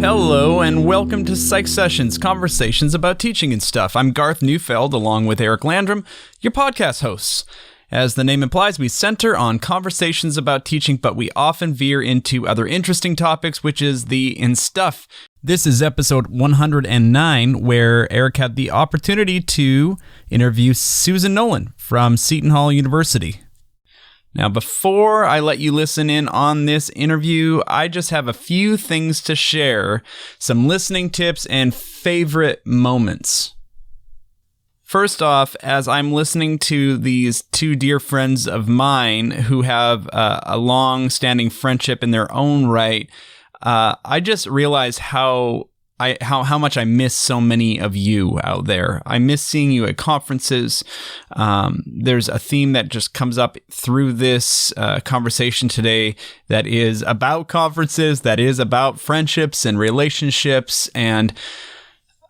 Hello and welcome to Psych Sessions, conversations about teaching and stuff. I'm Garth Neufeld along with Eric Landrum, your podcast hosts. As the name implies, we center on conversations about teaching, but we often veer into other interesting topics, which is the in stuff. This is episode 109, where Eric had the opportunity to interview Susan Nolan from Seton Hall University. Now, before I let you listen in on this interview, I just have a few things to share, some listening tips and favorite moments. First off, as I'm listening to these two dear friends of mine who have a long-standing friendship in their own right, I just realized how much I miss so many of you out there. I miss seeing you at conferences. There's a theme that just comes up through this conversation today that is about conferences, that is about friendships and relationships. And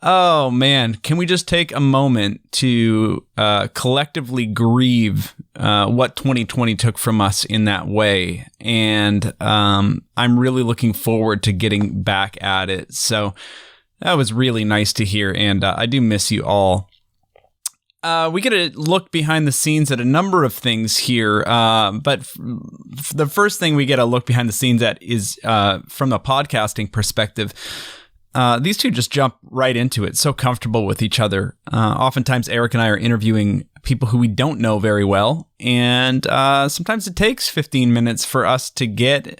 oh man, can we just take a moment to collectively grieve what 2020 took from us in that way? And I'm really looking forward to getting back at it. So that was really nice to hear, and I do miss you all. We get a look behind the scenes at a number of things here, but the first thing we get a look behind the scenes at is from a podcasting perspective. These two just jump right into it, so comfortable with each other. Oftentimes, Eric and I are interviewing people who we don't know very well, and sometimes it takes 15 minutes for us to get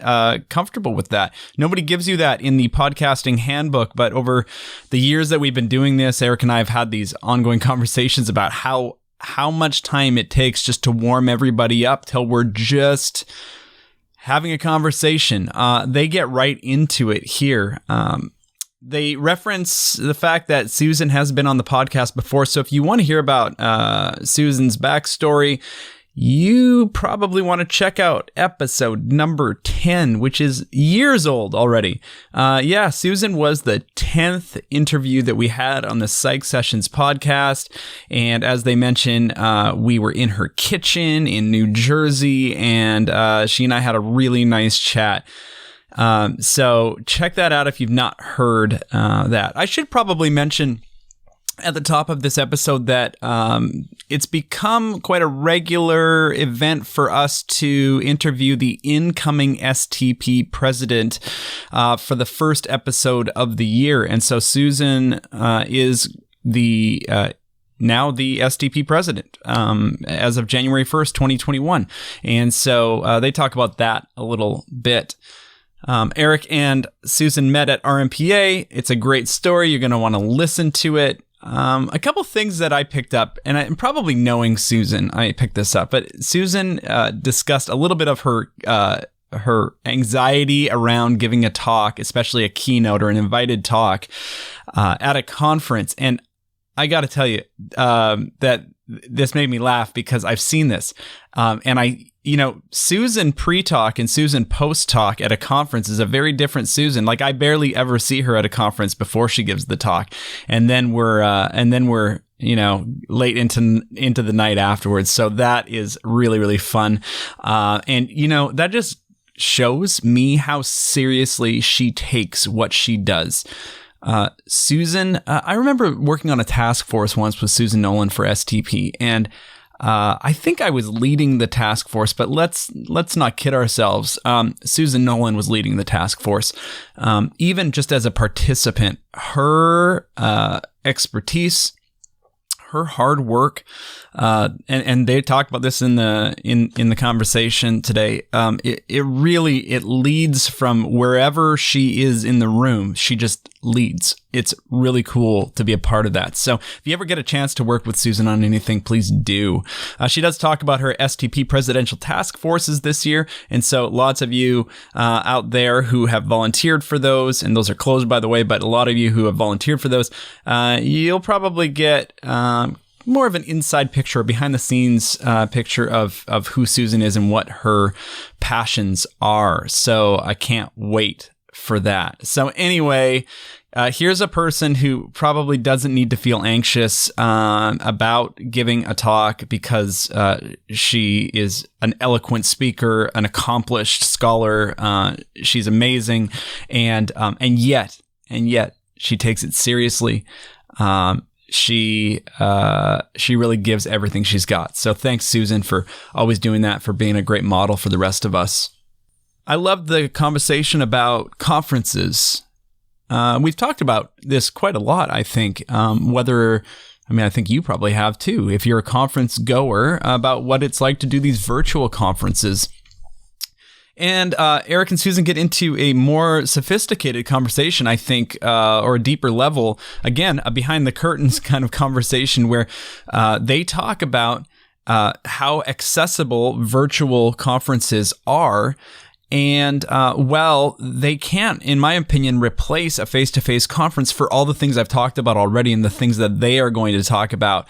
comfortable with that. Nobody gives you that in the podcasting handbook, but over the years that we've been doing this, Eric and I have had these ongoing conversations about how much time it takes just to warm everybody up till we're just having a conversation. They get right into it here. They reference the fact that Susan has been on the podcast before, so if you want to hear about Susan's backstory, you probably want to check out episode number 10, which is years old already. Susan was the 10th interview that we had on the Psych Sessions podcast, and as they mentioned, we were in her kitchen in New Jersey, and she and I had a really nice chat. So check that out if you've not heard that. I should probably mention at the top of this episode that it's become quite a regular event for us to interview the incoming STP president for the first episode of the year. And so Susan is the now the STP president as of January 1st, 2021. And so they talk about that a little bit. Eric and Susan met at RMPA. It's a great story. You're going to want to listen to it. A couple things that I picked up, and I'm probably knowing Susan, I picked this up, but Susan discussed a little bit of her anxiety around giving a talk, especially a keynote or an invited talk at a conference. And I got to tell you that this made me laugh because I've seen this. Susan pre-talk and Susan post-talk at a conference is a very different Susan. Like, I barely ever see her at a conference before she gives the talk. And then we're late into the night afterwards. So that is really, really fun. That just shows me how seriously she takes what she does. Susan, I remember working on a task force once with Susan Nolan for STP, and I think I was leading the task force, but let's not kid ourselves. Susan Nolan was leading the task force. Even just as a participant, her expertise, her hard work, and they talked about this in the conversation today. It leads from wherever she is in the room. She just leads. It's really cool to be a part of that. So if you ever get a chance to work with Susan on anything, please do. She does talk about her STP presidential task forces this year. And so lots of you out there who have volunteered for those, and those are closed, by the way, but a lot of you who have volunteered for those, you'll probably get more of an inside picture, behind the scenes picture of who Susan is and what her passions are. So I can't wait for that. So anyway, here's a person who probably doesn't need to feel anxious about giving a talk because she is an eloquent speaker, an accomplished scholar. She's amazing, and yet and yet she takes it seriously. She really gives everything she's got. So thanks, Susan, for always doing that, for being a great model for the rest of us. I love the conversation about conferences. We've talked about this quite a lot, I think, I think you probably have too, if you're a conference goer, about what it's like to do these virtual conferences. And Eric and Susan get into a more sophisticated conversation, I think, or a deeper level, again, a behind the curtains kind of conversation where they talk about how accessible virtual conferences are. And, they can't, in my opinion, replace a face-to-face conference for all the things I've talked about already and the things that they are going to talk about.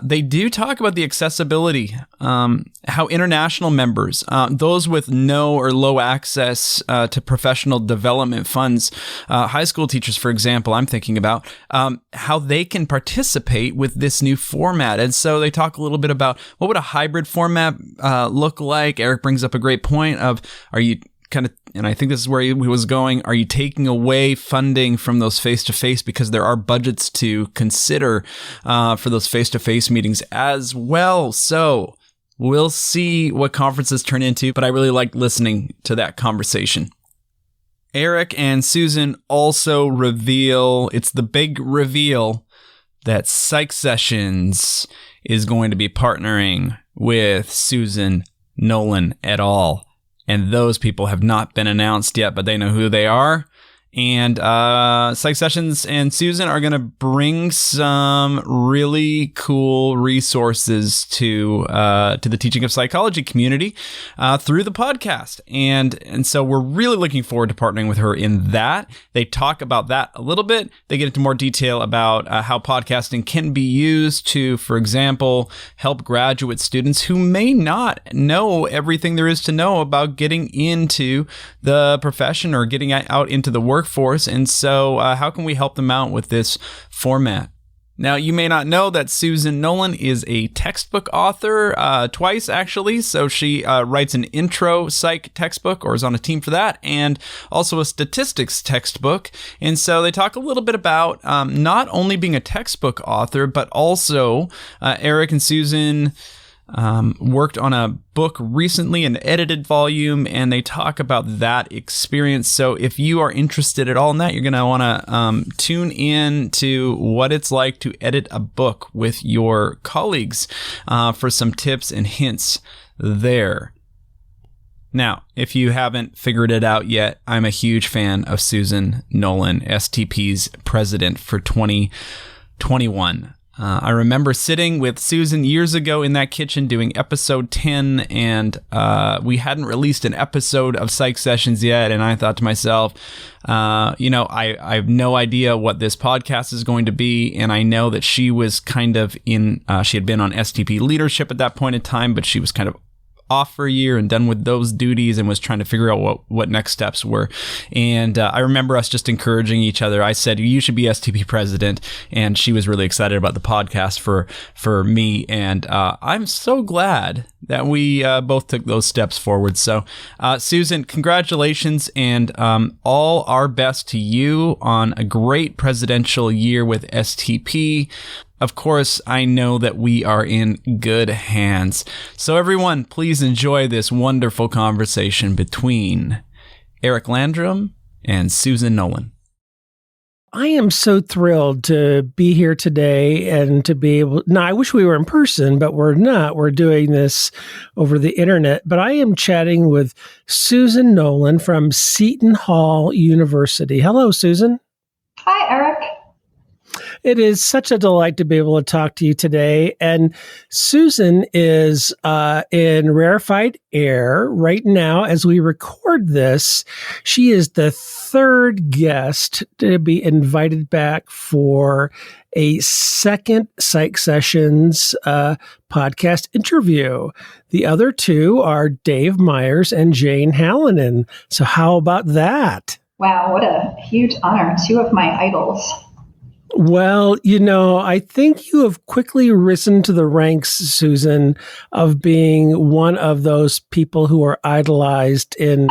They do talk about the accessibility, how international members, those with no or low access to professional development funds, high school teachers, for example, I'm thinking about, how they can participate with this new format. And so they talk a little bit about what would a hybrid format look like. Eric brings up a great point of, and I think this is where he was going, are you taking away funding from those face-to-face because there are budgets to consider for those face-to-face meetings as well? So we'll see what conferences turn into, but I really like listening to that conversation. Eric and Susan also reveal, it's the big reveal, that Psych Sessions is going to be partnering with Susan Nolan et al. And those people have not been announced yet, but they know who they are. And Psych Sessions and Susan are going to bring some really cool resources to the teaching of psychology community through the podcast. And so we're really looking forward to partnering with her in that. They talk about that a little bit. They get into more detail about how podcasting can be used to, for example, help graduate students who may not know everything there is to know about getting into the profession or getting out into the workforce. And so how can we help them out with this format? Now, you may not know that Susan Nolan is a textbook author, twice actually. So she writes an intro psych textbook, or is on a team for that, and also a statistics textbook. And so they talk a little bit about not only being a textbook author, but also Eric and Susan worked on a book recently, an edited volume, and they talk about that experience. So if you are interested at all in that, you're going to want to tune in to what it's like to edit a book with your colleagues for some tips and hints there. Now, if you haven't figured it out yet, I'm a huge fan of Susan Nolan, STP's president for 2021. I remember sitting with Susan years ago in that kitchen doing episode 10, and we hadn't released an episode of Psych Sessions yet, and I thought to myself, I have no idea what this podcast is going to be, and I know that she was kind of she had been on STP leadership at that point in time, but she was kind of off for a year and done with those duties and was trying to figure out what next steps were. And I remember us just encouraging each other. I said, you should be STP president. And she was really excited about the podcast for me. And I'm so glad that we both took those steps forward. So Susan, congratulations, and all our best to you on a great presidential year with STP. Of course, I know that we are in good hands. So everyone, please enjoy this wonderful conversation between Eric Landrum and Susan Nolan. I am so thrilled to be here today and to be able, now I wish we were in person, but we're not. We're doing this over the internet. But I am chatting with Susan Nolan from Seton Hall University. Hello, Susan. Hi, Eric. It is such a delight to be able to talk to you today. And Susan is in rarefied air right now as we record this. She is the third guest to be invited back for a second Psych Sessions podcast interview. The other two are Dave Myers and Jane Hallinan. So how about that? Wow, what a huge honor. Two of my idols. Well, I think you have quickly risen to the ranks, Susan, of being one of those people who are idolized in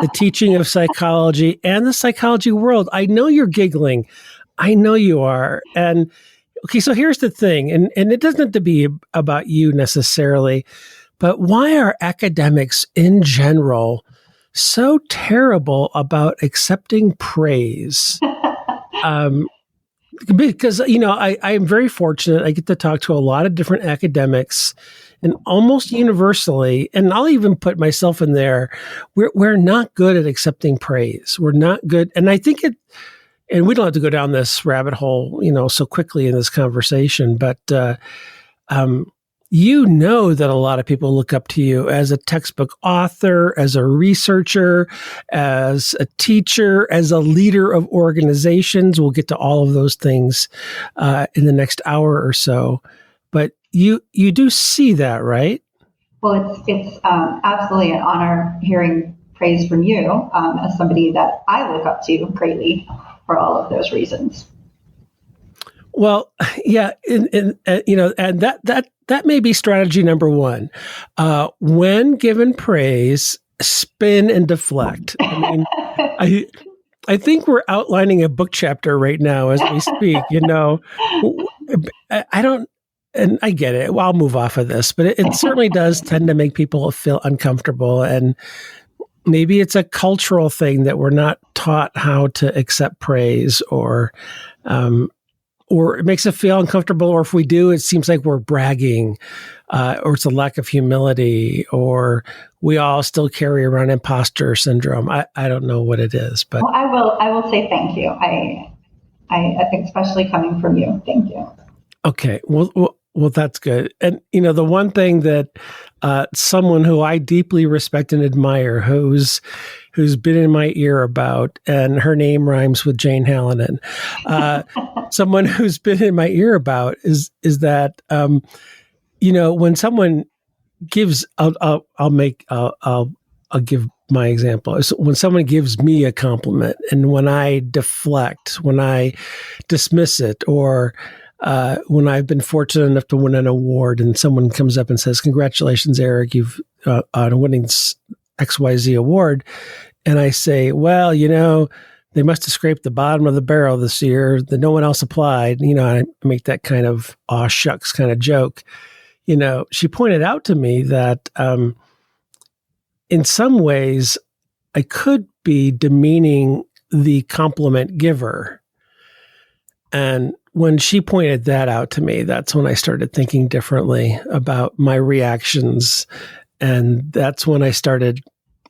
the teaching of psychology and the psychology world. I know you're giggling. I know you are. And okay, so here's the thing, and it doesn't have to be about you necessarily, but why are academics in general so terrible about accepting praise? Because, I am very fortunate. I get to talk to a lot of different academics, and almost universally, and I'll even put myself in there, we're not good at accepting praise. We're not good. And I think and we don't have to go down this rabbit hole, so quickly in this conversation, but that a lot of people look up to you as a textbook author, as a researcher, as a teacher, as a leader of organizations. We'll get to all of those things in the next hour or so. But you do see that, right? Well, it's absolutely an honor hearing praise from you as somebody that I look up to greatly for all of those reasons. Well, yeah, and that may be strategy number one. When given praise, spin and deflect. I think we're outlining a book chapter right now as we speak. I don't, and I get it. Well, I'll move off of this, but it certainly does tend to make people feel uncomfortable, and maybe it's a cultural thing that we're not taught how to accept praise, or it makes us feel uncomfortable, or if we do, it seems like we're bragging, or it's a lack of humility, or we all still carry around imposter syndrome. I don't know what it is, but I will say thank you. I think especially coming from you, thank you. Okay, well, that's good. And the one thing that someone who I deeply respect and admire, who's been in my ear about, and her name rhymes with Jane Hallinan. Someone who's been in my ear about is that when someone gives, I'll give my example. So when someone gives me a compliment, and when I deflect, when I dismiss it, or when I've been fortunate enough to win an award, and someone comes up and says, "Congratulations, Eric, you've on winning XYZ award," and I say, "Well, they must have scraped the bottom of the barrel this year. That no one else applied." I make that kind of aw shucks kind of joke. She pointed out to me that in some ways I could be demeaning the compliment giver. And when she pointed that out to me, that's when I started thinking differently about my reactions. And that's when I started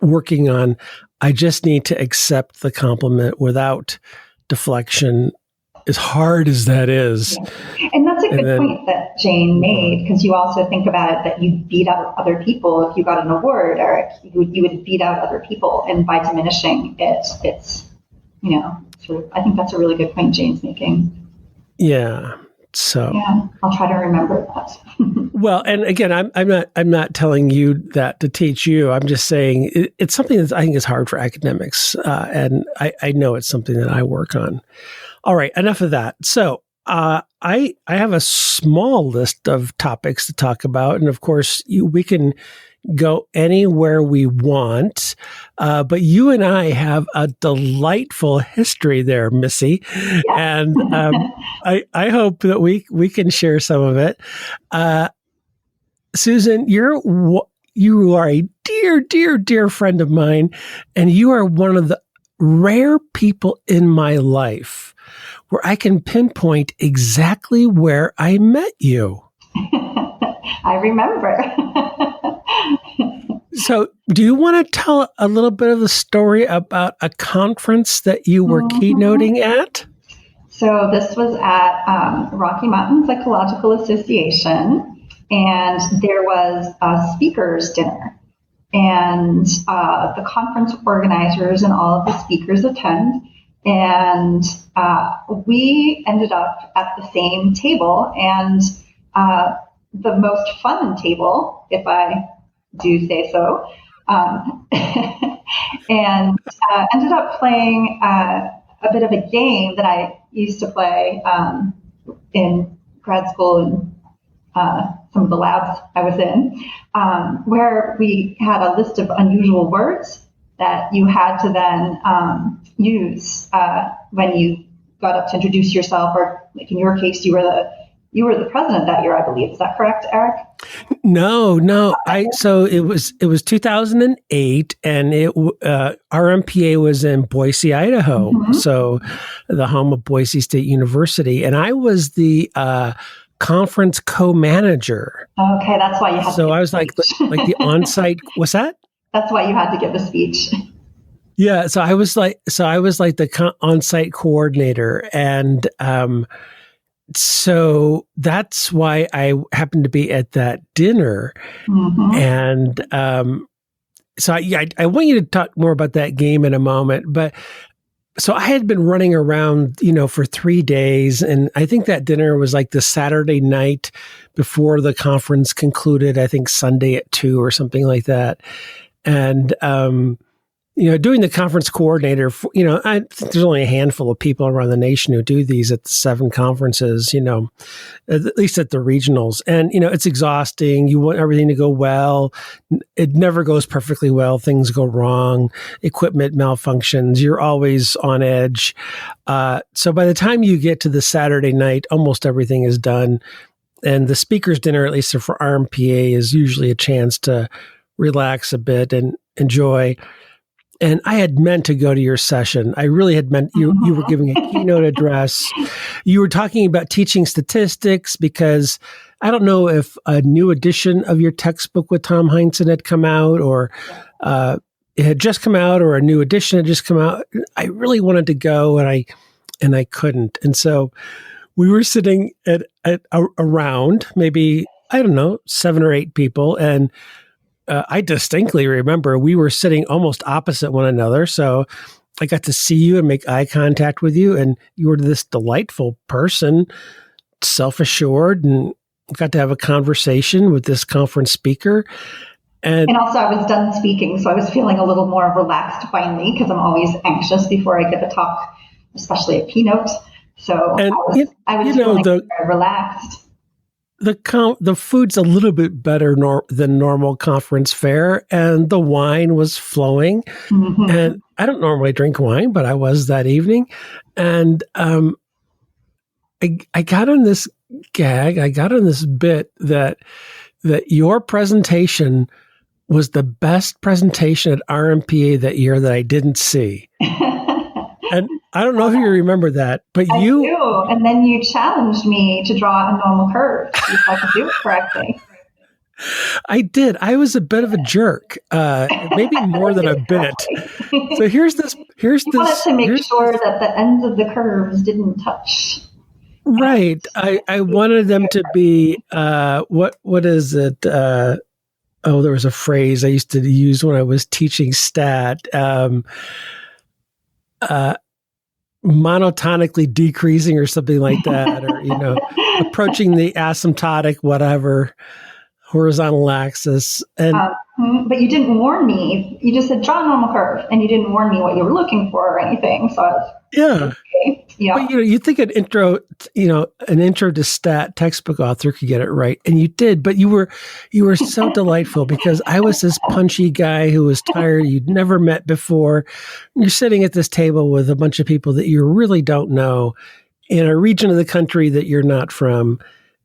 working on, I just need to accept the compliment without deflection, as hard as that is. And that's a good point that Jane made, because you also think about it that you beat out other people. If you got an award, Eric, you would beat out other people. And by diminishing it, it's, I think that's a really good point Jane's making. Yeah. So yeah, I'll try to remember that. Well, and again, I'm not telling you that to teach you. I'm just saying it's something that I think is hard for academics, and I know it's something that I work on. All right, enough of that. So I have a small list of topics to talk about, and of course, we can go anywhere we want. But you and I have a delightful history there, Missy. Yeah. And I hope that we can share some of it. Susan, you are a dear, dear, dear friend of mine, and you are one of the rare people in my life where I can pinpoint exactly where I met you. I remember. So do you want to tell a little bit of the story about a conference that you were keynoting at? So this was at Rocky Mountain Psychological Association, and there was a speakers dinner. And the conference organizers and all of the speakers attend. And we ended up at the same table, and the most fun table, if I do say so, and ended up playing a bit of a game that I used to play in grad school and some of the labs I was in, where we had a list of unusual words, that you had to then use when you got up to introduce yourself, or like in your case, you were the president that year, I believe. Is that correct, Eric? No. So it was 2008, and RMPA was in Boise, Idaho. Mm-hmm. So the home of Boise State University, and I was the conference co-manager. Okay, that's why you had. So I was like the on-site. What's that? That's why you had to give the speech. Yeah. So I was like the on-site coordinator, and so that's why I happened to be at that dinner. Mm-hmm. And so I want you to talk more about that game in a moment. But so I had been running around, for 3 days. And I think that dinner was like the Saturday night before the conference concluded, I think Sunday at 2 or something like that. And, doing the conference coordinator, I think there's only a handful of people around the nation who do these at the 7 conferences, at least at the regionals. And, it's exhausting. You want everything to go well. It never goes perfectly well. Things go wrong. Equipment malfunctions. You're always on edge. So by the time you get to the Saturday night, almost everything is done. And the speaker's dinner, at least for RMPA, is usually a chance to relax a bit and enjoy. And I had meant to go to your session. I really had meant you were giving a keynote address. You were talking about teaching statistics, because I don't know if a new edition of your textbook with Tom Heinsohn had come out, or it had just come out, or a new edition had just come out. I really wanted to go, and I couldn't. And so we were sitting at around maybe, I don't know, 7 or 8 people, and I distinctly remember we were sitting almost opposite one another. So I got to see you and make eye contact with you. And you were this delightful person, self-assured, and got to have a conversation with this conference speaker. And also I was done speaking, so I was feeling a little more relaxed finally, because I'm always anxious before I give a talk, especially a keynote. So I was feeling very relaxed. The food's a little bit better than normal conference fare, and the wine was flowing. Mm-hmm. And I don't normally drink wine, but I was that evening. And I got on this gag. I got on this bit that your presentation was the best presentation at RMPA that year that I didn't see. And I don't know if you remember that, but I do. And then you challenged me to draw a normal curve, see if I could do it correctly. I did. I was a bit of a jerk, maybe more than a bit. So here's this. You wanted to make sure that the ends of the curves didn't touch. Right. I wanted them to be, what is it? There was a phrase I used to use when I was teaching stat. Monotonically decreasing or something like that, or, approaching the asymptotic, whatever, horizontal axis. And but you didn't warn me. You just said, draw a normal curve, and you didn't warn me what you were looking for or anything. So I was, okay. Yeah. But, you think an intro to stat textbook author could get it right. And you did, but you were so delightful, because I was this punchy guy who was tired. You'd never met before. You're sitting at this table with a bunch of people that you really don't know in a region of the country that you're not from.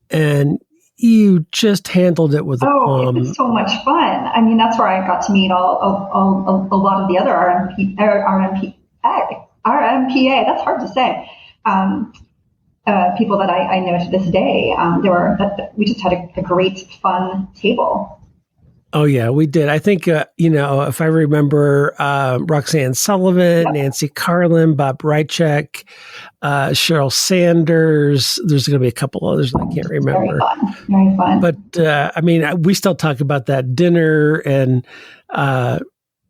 And you just handled it with a palm. It was so much fun. I mean, that's where I got to meet a lot of the other RMPA, that's hard to say, people that I know to this day. We just had a great, fun table. Oh, yeah, we did. I think, if I remember, Roxanne Sullivan, yep. Nancy Carlin, Bob Rychek, Cheryl Sanders. There's going to be a couple others I can't remember. Very fun. But, we still talk about that dinner and,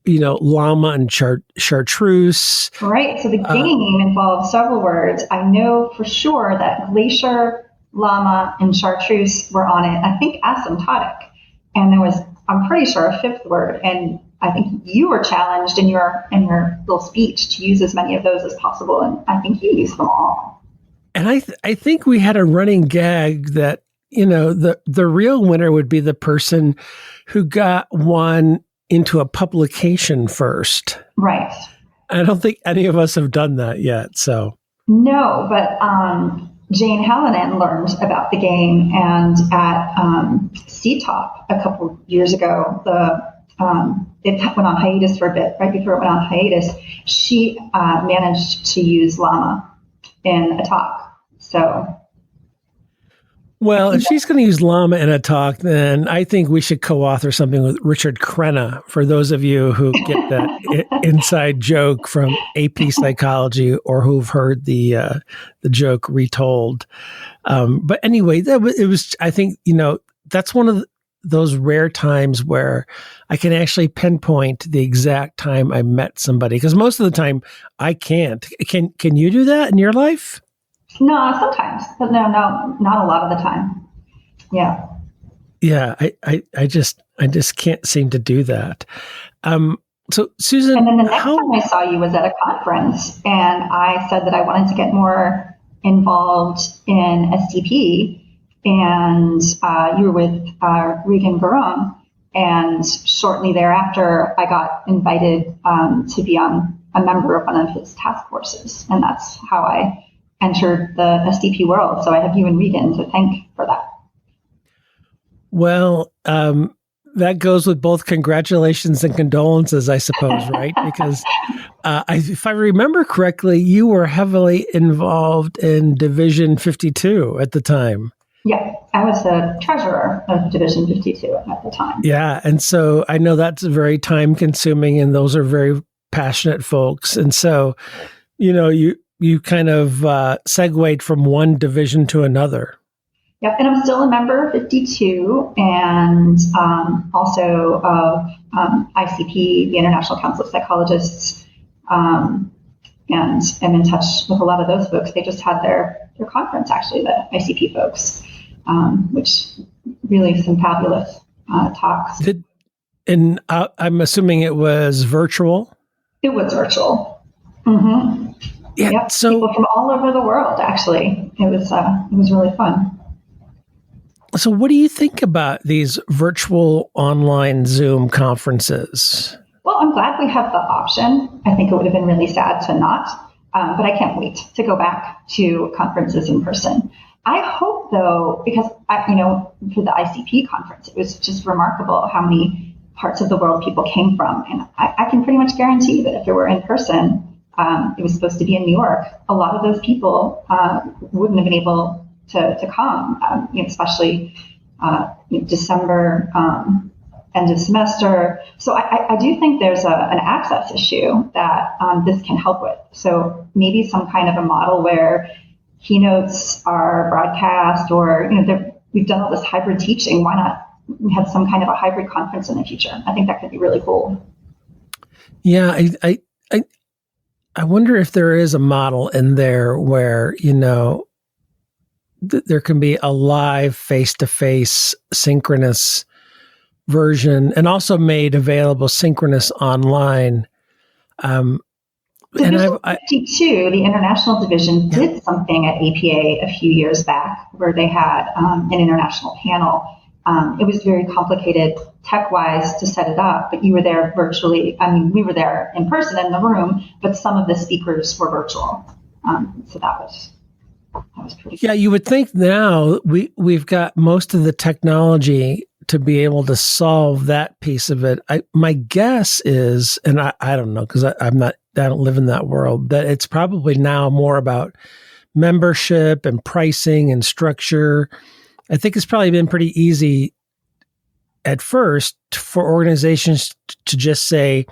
llama and chartreuse. Right. So the game involved several words. I know for sure that glacier, llama, and chartreuse were on it. I think asymptotic. And there was, I'm pretty sure, a 5th word. And I think you were challenged in your little speech to use as many of those as possible. And I think you used them all. And I think we had a running gag that, the real winner would be the person who got one into a publication first. Right. I don't think any of us have done that yet. So no, but Jane Hallinan learned about the game, and at CTOP a couple years ago, it went on hiatus for a bit. Right before it went on hiatus, she managed to use llama in a talk. So. Well, if she's going to use llama in a talk, then I think we should co-author something with Richard Crenna, for those of you who get that inside joke from AP Psychology or who've heard the joke retold. But anyway, it was, I think, that's one of those rare times where I can actually pinpoint the exact time I met somebody, because most of the time I can't. Can you do that in your life? No, sometimes, but no, not a lot of the time. Yeah. Yeah, I just can't seem to do that. So Susan, and then the next time I saw you was at a conference, and I said that I wanted to get more involved in STP, and you were with Regan Garong, and shortly thereafter, I got invited to be a member of one of his task forces, and that's how I entered the STP world. So I have you and Regan to thank for that. Well, that goes with both congratulations and condolences, I suppose, right? Because if I remember correctly, you were heavily involved in Division 52 at the time. Yeah, I was the treasurer of Division 52 at the time. Yeah, and so I know that's very time consuming, and those are very passionate folks. And so, you kind of segued from one division to another. Yep, and I'm still a member of 52, and also of ICP, the International Council of Psychologists, and I'm in touch with a lot of those folks. They just had their conference, actually, the ICP folks, which really some fabulous talks. And I'm assuming it was virtual? It was virtual. Mm-hmm. Yeah, yep, so people from all over the world, actually. It was really fun. So what do you think about these virtual online Zoom conferences? Well, I'm glad we have the option. I think it would have been really sad to not, but I can't wait to go back to conferences in person. I hope, though, because, for the ICP conference, it was just remarkable how many parts of the world people came from. And I can pretty much guarantee that if it were in person, it was supposed to be in New York, a lot of those people wouldn't have been able to come, especially December, end of semester. So I do think there's an access issue that this can help with. So maybe some kind of a model where keynotes are broadcast, or we've done all this hybrid teaching. Why not have some kind of a hybrid conference in the future? I think that could be really cool. Yeah, I wonder if there is a model in there where, there can be a live face-to-face synchronous version and also made available synchronous online. Division 52, the international division, did something at APA a few years back where they had an international panel. It was very complicated tech-wise to set it up, but you were there virtually. I mean, we were there in person in the room, but some of the speakers were virtual. So that was pretty cool. You would think now we've got most of the technology to be able to solve that piece of it. My guess is, and I don't know, because I don't live in that world, that it's probably now more about membership and pricing and structure. I think it's probably been pretty easy at first for organizations to just say,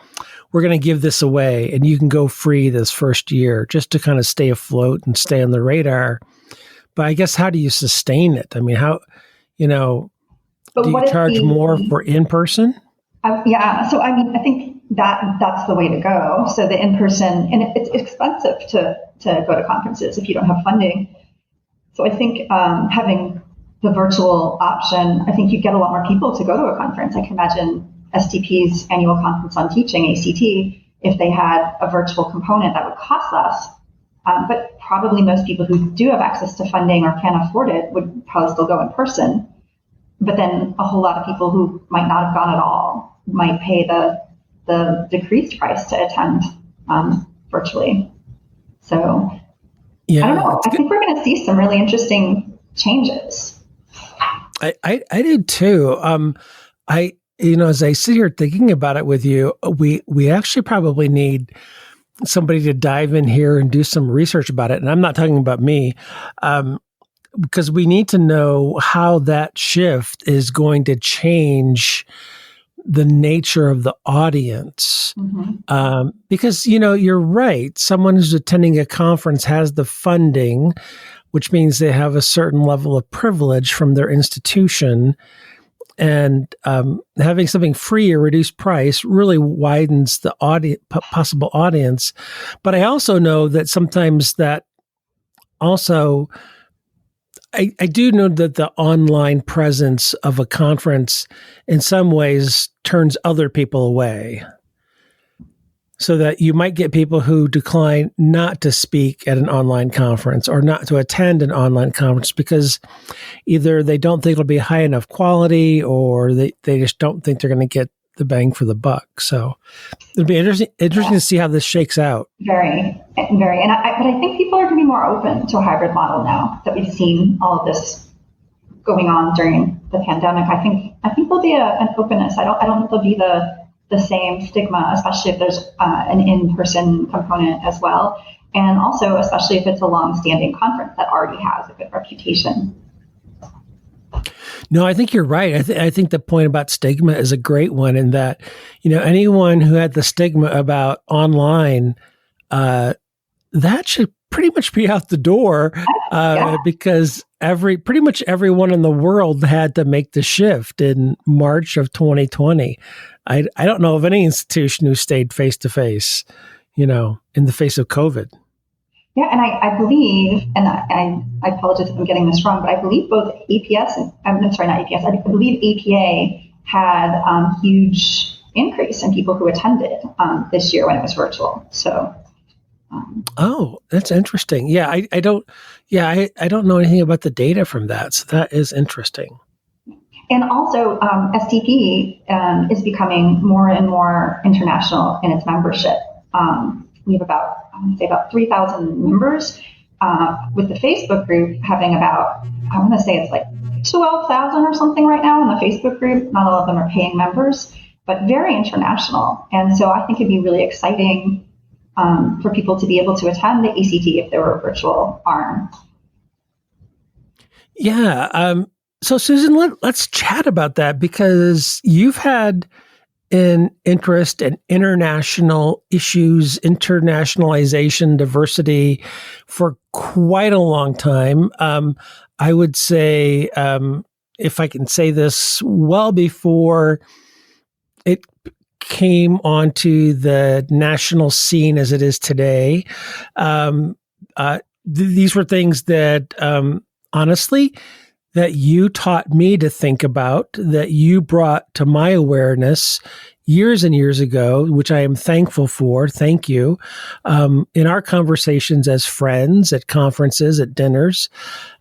we're going to give this away and you can go free this first year, just to kind of stay afloat and stay on the radar. But I guess, how do you sustain it? I mean, how, do you charge more for in-person? Yeah. So, I think that's the way to go. So the in-person, and it's expensive to go to conferences if you don't have funding. So I think having the virtual option, I think you get a lot more people to go to a conference. I can imagine STP's annual conference on teaching, ACT, if they had a virtual component, that would cost less. But probably most people who do have access to funding or can afford it would probably still go in person. But then a whole lot of people who might not have gone at all might pay the decreased price to attend virtually. So yeah, I don't know. I think we're going to see some really interesting changes. I did too. As I sit here thinking about it with you, we actually probably need somebody to dive in here and do some research about it. And I'm not talking about me, because we need to know how that shift is going to change the nature of the audience. Mm-hmm. Because, you're right. Someone who's attending a conference has the funding, which means they have a certain level of privilege from their institution. And having something free or reduced price really widens the possible audience. But I also know that sometimes that also, I do know that the online presence of a conference in some ways turns other people away. So that you might get people who decline not to speak at an online conference or not to attend an online conference because either they don't think it'll be high enough quality or they just don't think they're going to get the bang for the buck. So it'll be interesting to see how this shakes out. Very. But I think people are going to be more open to a hybrid model now that we've seen all of this going on during the pandemic. I think there'll be an openness. I don't think there'll be the same stigma, especially if there's an in-person component as well. And also, especially if it's a long-standing conference that already has a good reputation. No, I think you're right. I think the point about stigma is a great one in that, anyone who had the stigma about online, that should pretty much be out the door because pretty much everyone in the world had to make the shift in March of 2020. I don't know of any institution who stayed face-to-face, in the face of COVID. Yeah, and I believe, and I apologize if I'm getting this wrong, but I believe both APS and, not APS, I believe APA had huge increase in people who attended this year when it was virtual. So. Oh, that's interesting. Yeah, I don't know anything about the data from that. So that is interesting. And also, STP is becoming more and more international in its membership. We have about 3,000 members, with the Facebook group having about, I want to say it's like 12,000 or something right now in the Facebook group. Not all of them are paying members, but very international. And so I think it'd be really exciting for people to be able to attend the ACT if there were a virtual arm. Yeah. So Susan, let's chat about that because you've had an interest in international issues, internationalization, diversity for quite a long time. I would say, if I can say this, well before it came onto the national scene as it is today. These were things that, honestly, that you taught me to think about, that you brought to my awareness years and years ago, which I am thankful for. Thank you. In our conversations as friends, at conferences, at dinners.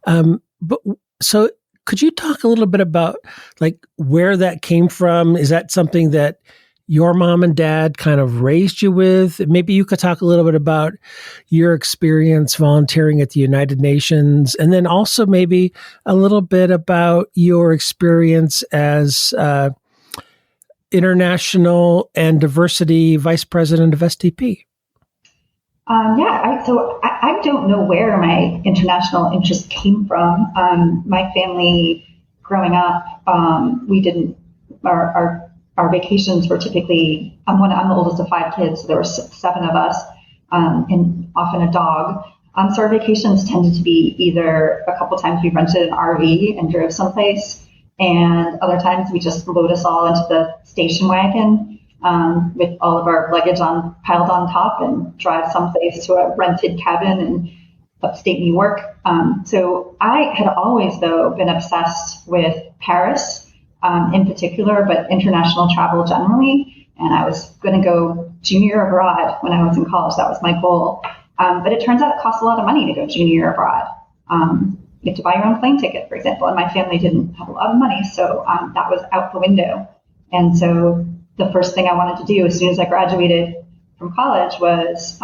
But so could you talk a little bit about like where that came from? Is that something that your mom and dad kind of raised you with? Maybe you could talk a little bit about your experience volunteering at the United Nations, and then also maybe a little bit about your experience as International and Diversity Vice President of STP. So I don't know where my international interest came from. My family growing up, we didn't, our vacations were typically, I'm the oldest of 5 kids, so there were 7 of us, and often a dog. So our vacations tended to be either a couple times we rented an RV and drove someplace, and other times we just load us all into the station wagon with all of our luggage piled on top and drive someplace to a rented cabin in upstate New York. So I had always, though, been obsessed with Paris, in particular, but international travel generally. And I was going to go junior abroad when I was in college. That was my goal. But it turns out it costs a lot of money to go junior abroad. You have to buy your own plane ticket, for example. And my family didn't have a lot of money, so that was out the window. And so the first thing I wanted to do as soon as I graduated from college was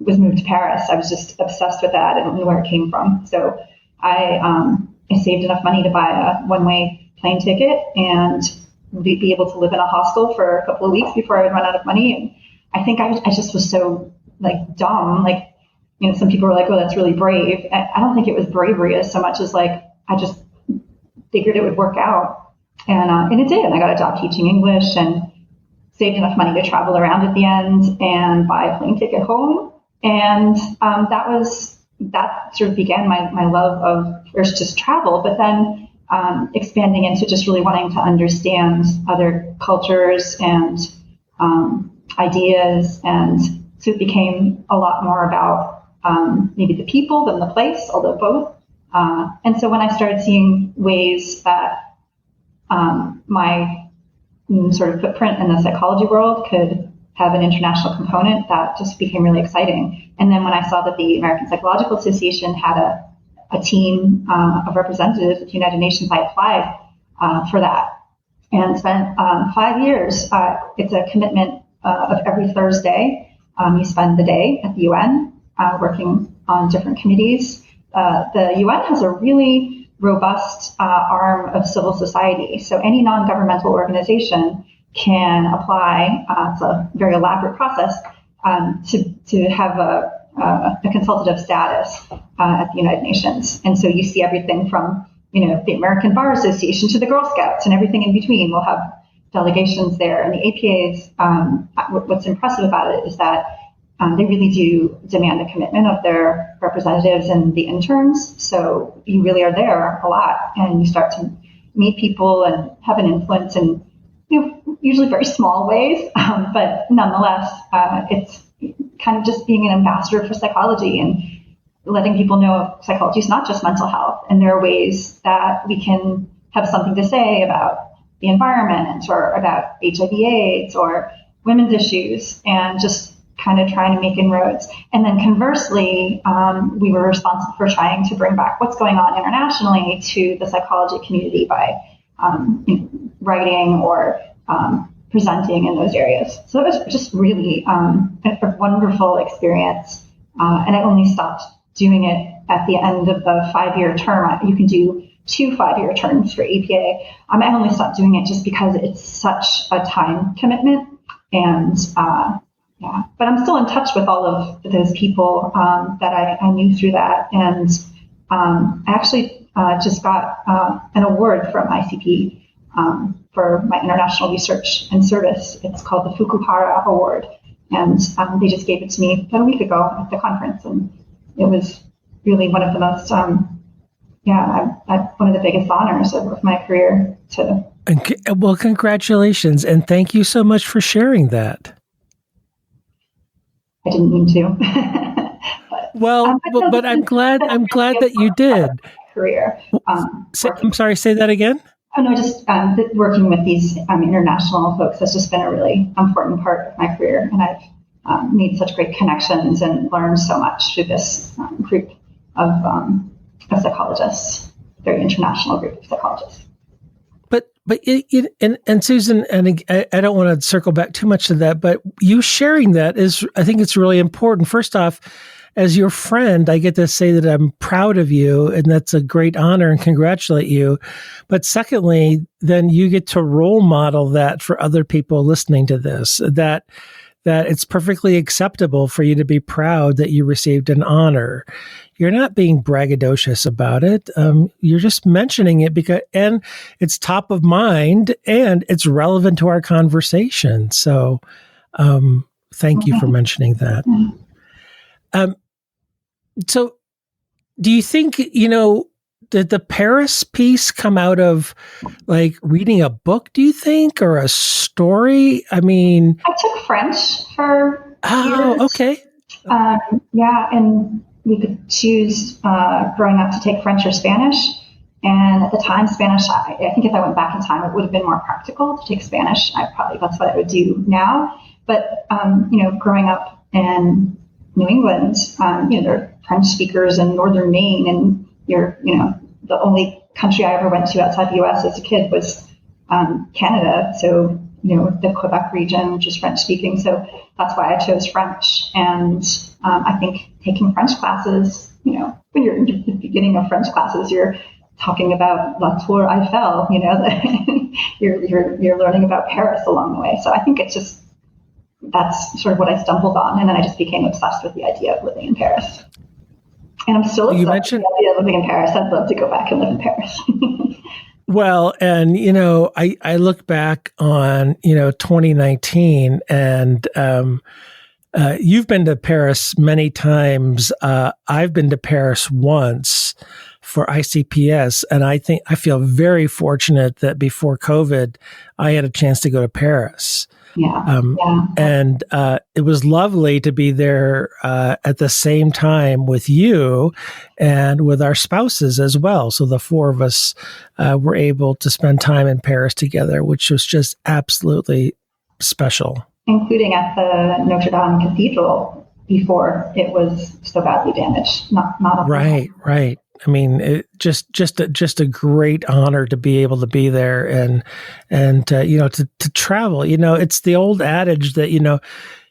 move to Paris. I was just obsessed with that and where it came from. So I saved enough money to buy a one-way plane ticket and be able to live in a hostel for a couple of weeks before I would run out of money. And I think I just was so like dumb. Like, you know, some people were like, "Oh, that's really brave." I don't think it was bravery as so much as like I just figured it would work out, and it did. And I got a job teaching English and saved enough money to travel around at the end and buy a plane ticket home. And that sort of began my love of first just travel, but then expanding into just really wanting to understand other cultures and ideas. And so it became a lot more about maybe the people than the place, although both. And so when I started seeing ways that my sort of footprint in the psychology world could have an international component, that just became really exciting. And then when I saw that the American Psychological Association had a team of representatives at the United Nations, I applied for that and spent 5 years. It's a commitment of every Thursday. You spend the day at the UN working on different committees. The UN has a really robust arm of civil society. So any non-governmental organization can apply. It's a very elaborate process to have a consultative status at the United Nations. And so you see everything from, you know, the American Bar Association to the Girl Scouts and everything in between. We'll have delegations there. And the APA's, what's impressive about it is that they really do demand a commitment of their representatives and the interns. So you really are there a lot, and you start to meet people and have an influence in, you know, usually very small ways, but nonetheless, it's kind of just being an ambassador for psychology and letting people know psychology is not just mental health, and there are ways that we can have something to say about the environment or about HIV/AIDS or women's issues, and just kind of trying to make inroads. And then conversely, we were responsible for trying to bring back what's going on internationally to the psychology community by writing or presenting in those areas. So it was just really a wonderful experience. And I only stopped doing it at the end of the 5-year term. You can do 2 5-year terms for APA. I only stopped doing it just because it's such a time commitment. And yeah, but I'm still in touch with all of those people that I knew through that. And I actually just got an award from ICP for my international research and service. It's called the Fukupara Award. And they just gave it to me about a week ago at the conference. And it was really one of the most, one of the biggest honors of my career. Well, congratulations. And thank you so much for sharing that. I didn't mean to. but I'm glad that you did. Career. I'm sorry, say that again? Oh, no, just working with these international folks has just been a really important part of my career. And I've made such great connections and learned so much through this group of psychologists, very international group of psychologists. But and Susan, and I don't want to circle back too much to that, but you sharing that I think it's really important. First off, as your friend, I get to say that I'm proud of you, and that's a great honor, and congratulate you. But secondly, then you get to role model that for other people listening to this, that it's perfectly acceptable for you to be proud that you received an honor. You're not being braggadocious about it. You're just mentioning it and it's top of mind and it's relevant to our conversation. So, thank you for mentioning that. So do you think, did the Paris piece come out of like reading a book, do you think, or a story? I mean, I took French for years. Okay. And we could choose growing up to take French or Spanish. And at the time, Spanish, I think if I went back in time, it would have been more practical to take Spanish. That's what I would do now. But, growing up in New England, there are French speakers in northern Maine, and the only country I ever went to outside the U.S. as a kid was Canada. So, the Quebec region, which is French speaking. So that's why I chose French. And I think taking French classes, when you're in the beginning of French classes, you're talking about La Tour Eiffel, you're learning about Paris along the way. So I think that's sort of what I stumbled on. And then I just became obsessed with the idea of living in Paris. And I'm still obsessed with the idea of living in Paris. I'd love to go back and live in Paris. Well, and, I look back on, 2019 and you've been to Paris many times. I've been to Paris once for ICPS. And I feel very fortunate that before COVID, I had a chance to go to Paris. Yeah. And it was lovely to be there at the same time with you and with our spouses as well. So the four of us were able to spend time in Paris together, which was just absolutely special. Including at the Notre Dame Cathedral before it was so badly damaged. Not right. I mean, just a great honor to be able to be there and to travel. It's the old adage that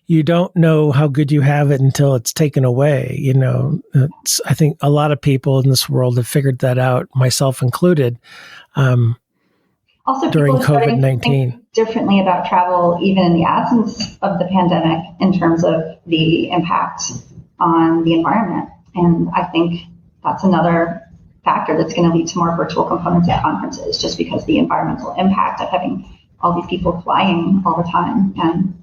you don't know how good you have it until it's taken away. I think a lot of people in this world have figured that out, myself included. Also, during COVID-19, differently about travel, even in the absence of the pandemic, in terms of the impact on the environment. And I think that's another factor that's going to lead to more virtual components at conferences, just because the environmental impact of having all these people flying all the time. And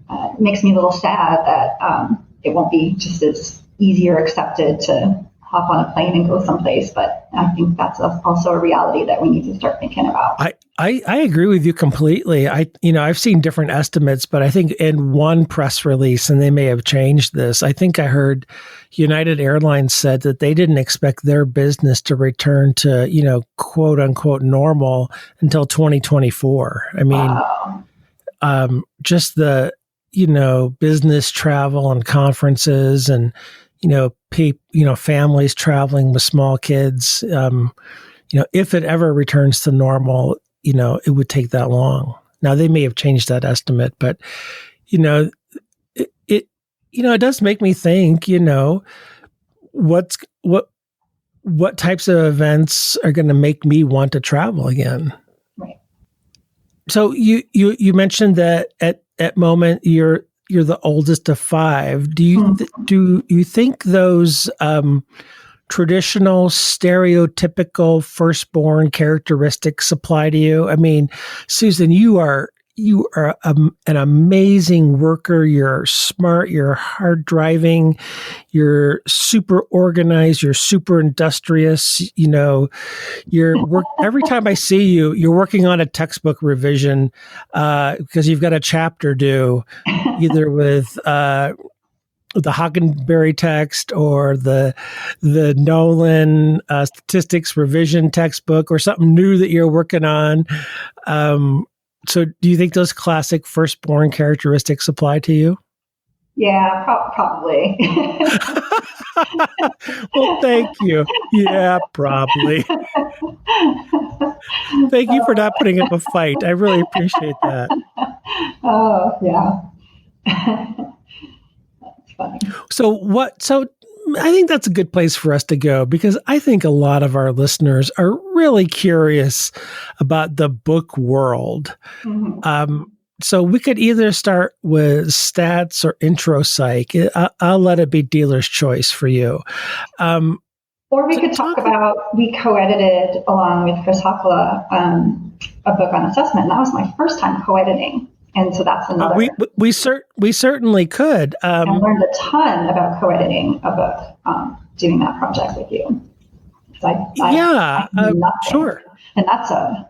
it makes me a little sad that it won't be just as easy or accepted to hop on a plane and go someplace. But I think that's also a reality that we need to start thinking about. I agree with you completely. I've seen different estimates, but I think in one press release, and they may have changed this, I think I heard United Airlines said that they didn't expect their business to return to, quote unquote normal until 2024. I mean, just the, business travel and conferences and, families traveling with small kids, if it ever returns to normal, it would take that long. Now they may have changed that estimate, but, it does make me think, what types of events are going to make me want to travel again. Right. So you mentioned that at moment you're the oldest of five. Do you think those traditional stereotypical firstborn characteristics apply to you? I mean, Susan, you are an amazing worker. You're smart. You're hard driving. You're super organized. You're super industrious. Every time I see you, you're working on a textbook revision because you've got a chapter due, either with the Hockenberry text or the Nolan statistics revision textbook or something new that you're working on. So do you think those classic firstborn characteristics apply to you? Yeah, probably. Well, thank you. Yeah, probably. Thank you for not putting up a fight. I really appreciate that. Oh, yeah. That's funny. So I think that's a good place for us to go, because I think a lot of our listeners are really curious about the book world. Mm-hmm. So we could either start with stats or intro psych. I'll let it be dealer's choice for you. Or we could talk about, we co-edited along with Chris Hakala a book on assessment. And that was my first time co-editing. And so that's another. We certainly could. I learned a ton about co-editing a book, doing that project with you. Sure. And that's a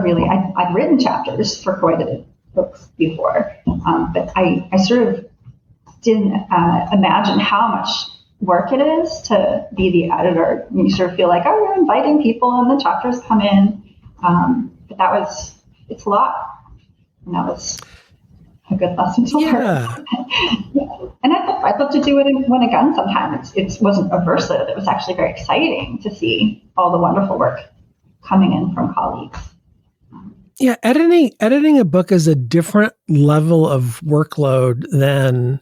really, I've written chapters for co-edited books before, but I sort of didn't imagine how much work it is to be the editor. You sort of feel like, oh, you're inviting people and the chapters come in. But it's a lot. And that was a good lesson to learn. Yeah. And I'd love to do it again sometime. It wasn't aversive. It was actually very exciting to see all the wonderful work coming in from colleagues. Yeah, editing a book is a different level of workload than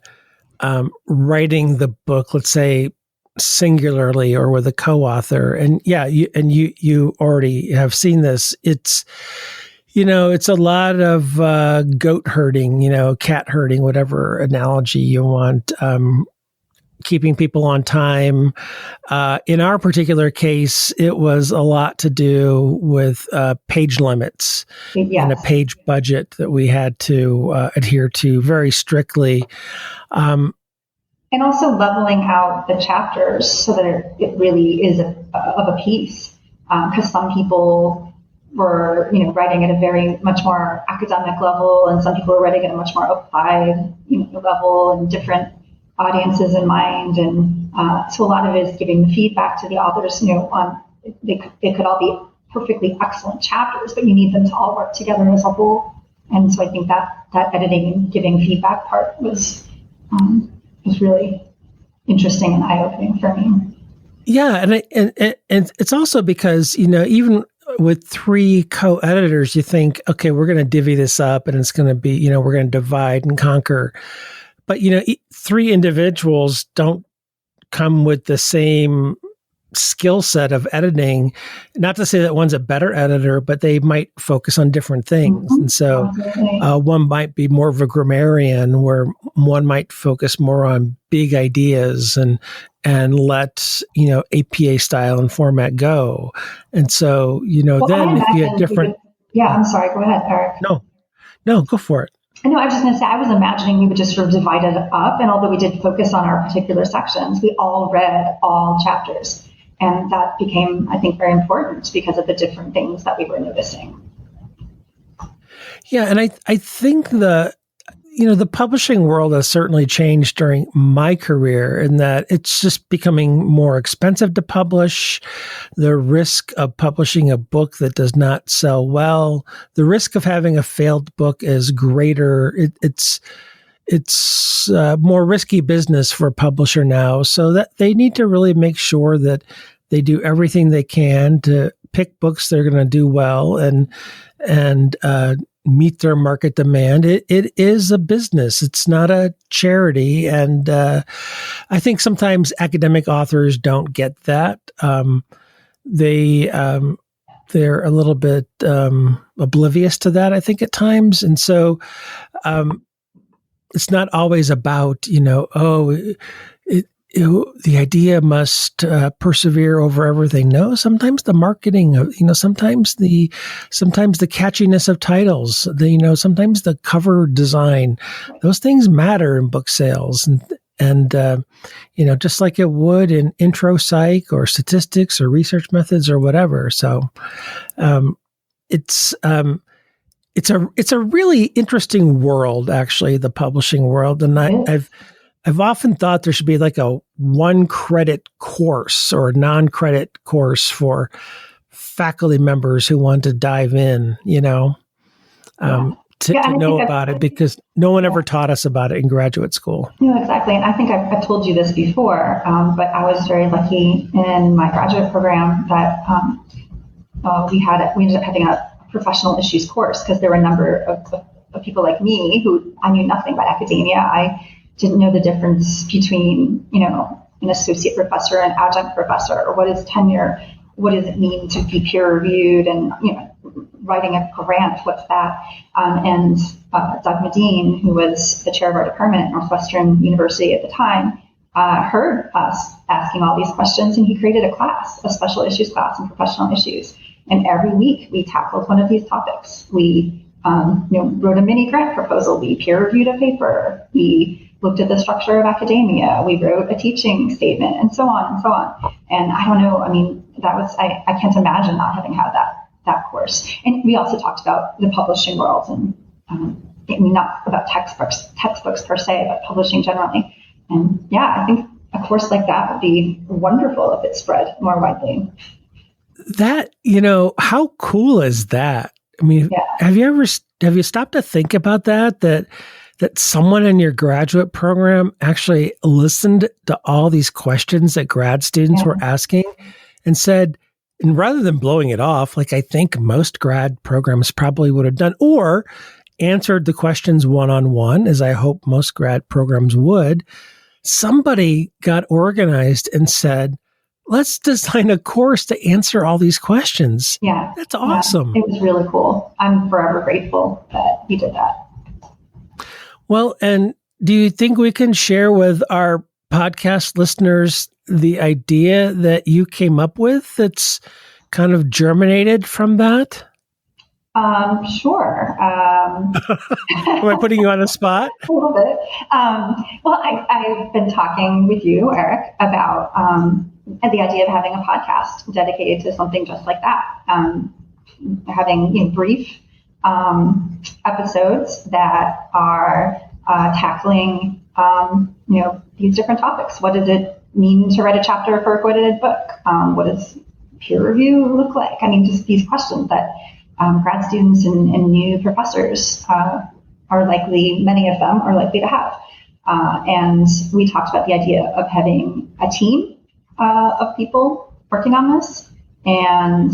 writing the book, let's say singularly or with a co-author. And yeah, you already have seen this. It's a lot of goat herding, cat herding, whatever analogy you want. Keeping people on time. In our particular case, it was a lot to do with page limits and a page budget that we had to adhere to very strictly. And also leveling out the chapters so that it really is of a piece. Because some people were, writing at a very much more academic level, and some people were writing at a much more applied, level, and different audiences in mind. And so a lot of it is giving feedback to the authors. They could all be perfectly excellent chapters, but you need them to all work together as a whole. And so I think that editing and giving feedback part was really interesting and eye-opening for me. Yeah, and it's also because even with 3 co-editors, you think, okay, we're going to divvy this up, and it's going to be we're going to divide and conquer. But 3 individuals don't come with the same skill set of editing. Not to say that one's a better editor, but they might focus on different things. And so one might be more of a grammarian, where one might focus more on big ideas and let APA style and format go. And so then if you had different. I'm sorry. Go ahead, Eric. No, go for it. No, I was just going to say, I was imagining we would just sort of divide it up. And although we did focus on our particular sections, we all read all chapters. And that became, I think, very important because of the different things that we were noticing. Yeah, and I think the publishing world has certainly changed during my career in that it's just becoming more expensive to publish. The risk of publishing a book that does not sell well, the risk of having a failed book is greater. It's more risky business for a publisher now, so that they need to really make sure that they do everything they can to pick books that are going to do well and meet their market demand. It is a business. It's not a charity. And I think sometimes academic authors don't get that. They're a little bit oblivious to that, I think, at times. And so it's not always about, the idea must persevere over everything. No, sometimes the marketing, sometimes the catchiness of titles, sometimes the cover design, those things matter in book sales, and just like it would in intro psych or statistics or research methods or whatever. So, it's a really interesting world, actually, the publishing world, and I've often thought there should be like a 1-credit course or a non-credit course for faculty members who want to dive in, to know about it, because no one ever taught us about it in graduate school. No, exactly. And I think I've told you this before, but I was very lucky in my graduate program that we ended up having a professional issues course, because there were a number of people like me who I knew nothing about academia. I didn't know the difference between, an associate professor and adjunct professor, or what is tenure, what does it mean to be peer reviewed, and, writing a grant, what's that? And Doug Medine, who was the chair of our department at Northwestern University at the time, heard us asking all these questions, and he created a class, a special issues class in professional issues. And every week we tackled one of these topics. We wrote a mini grant proposal. We peer reviewed a paper. We looked at the structure of academia. We wrote a teaching statement, and so on and so on. And I don't know, that was, I can't imagine not having had that course. And we also talked about the publishing world, and not about textbooks per se, but publishing generally. And yeah, I think a course like that would be wonderful if it spread more widely. That, how cool is that? Have you stopped to think about that someone in your graduate program actually listened to all these questions that grad students were asking and said, and rather than blowing it off, like I think most grad programs probably would have done, or answered the questions one-on-one, as I hope most grad programs would, somebody got organized and said, let's design a course to answer all these questions. Yeah. That's awesome. Yeah, it was really cool. I'm forever grateful that you did that. Well, and do you think we can share with our podcast listeners the idea that you came up with that's kind of germinated from that? Sure. Am I putting you on a spot? A little bit. Well, I've been talking with you, Eric, about the idea of having a podcast dedicated to something just like that. Having brief episodes that are tackling these different topics. What does it mean to write a chapter for a accredited book? What does peer review look like? I mean, just these questions that grad students and new professors are likely, many of them are likely to have. And we talked about the idea of having a team of people working on this. And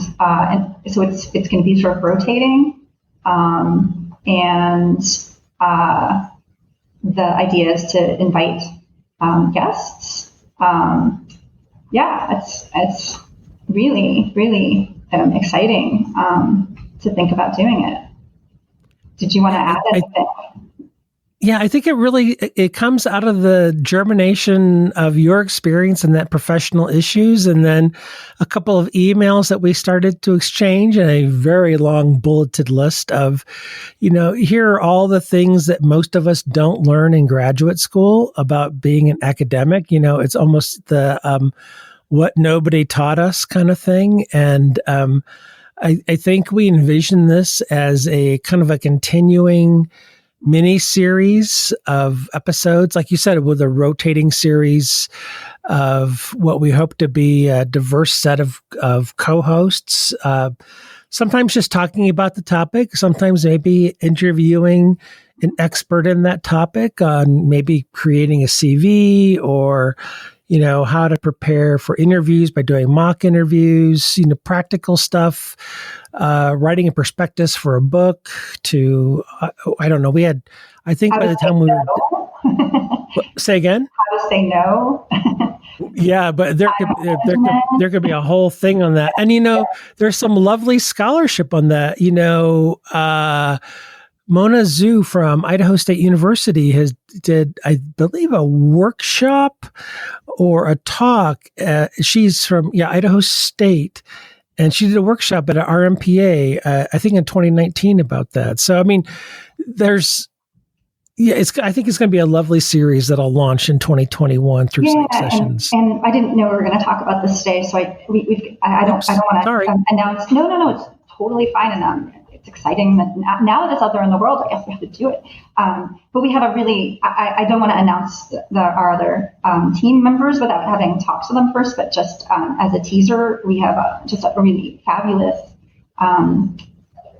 so it's going to be sort of rotating. And the idea is to invite guests. It's really, really exciting to think about doing it. Did you want to add anything? Yeah, I think it comes out of the germination of your experience in that professional issues, and then a couple of emails that we started to exchange, and a very long bulleted list of, here are all the things that most of us don't learn in graduate school about being an academic. It's almost the what nobody taught us kind of thing. And I think we envision this as a kind of a continuing mini series of episodes, like you said, with a rotating series of what we hope to be a diverse set of co-hosts. Sometimes just talking about the topic, sometimes maybe interviewing an expert in that topic on maybe creating a CV or, how to prepare for interviews by doing mock interviews, practical stuff, writing a prospectus for a book to, I don't know. I think by the time we were, say again? How to say no. Yeah, but there could be a whole thing on that. And, there's some lovely scholarship on that, Mona Zhu from Idaho State University did, I believe, a workshop or a talk. She's from Idaho State, and she did a workshop at an RMPA, I think in 2019 about that. So, I mean, I think it's going to be a lovely series that'll launch in 2021 through Psych Sessions. And I didn't know we were going to talk about this today, so I don't want to announce. No, it's totally fine, and it's exciting that now that it's out there in the world, I guess we have to do it. But we have a really, I don't want to announce our other team members without having talked to them first, but just as a teaser, we have just a really fabulous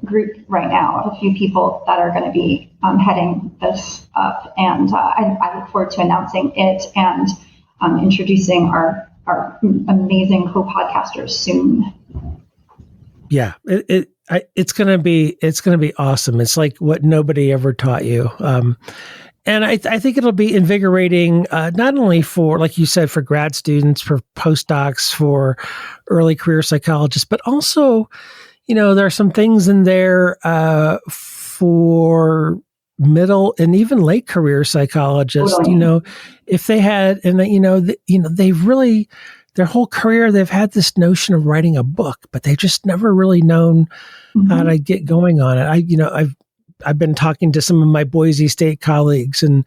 group right now of a few people that are going to be heading this up. And I look forward to announcing it and introducing our amazing co-podcasters soon. Yeah, it's gonna be awesome. It's like what nobody ever taught you, and I think it'll be invigorating, not only for, like you said, for grad students, for postdocs, for early career psychologists, but also, there are some things in there for middle and even late career psychologists. Totally. If they had, and they've really. Their whole career, they've had this notion of writing a book, but they've just never really known how to get going on it. I've been talking to some of my Boise State colleagues, and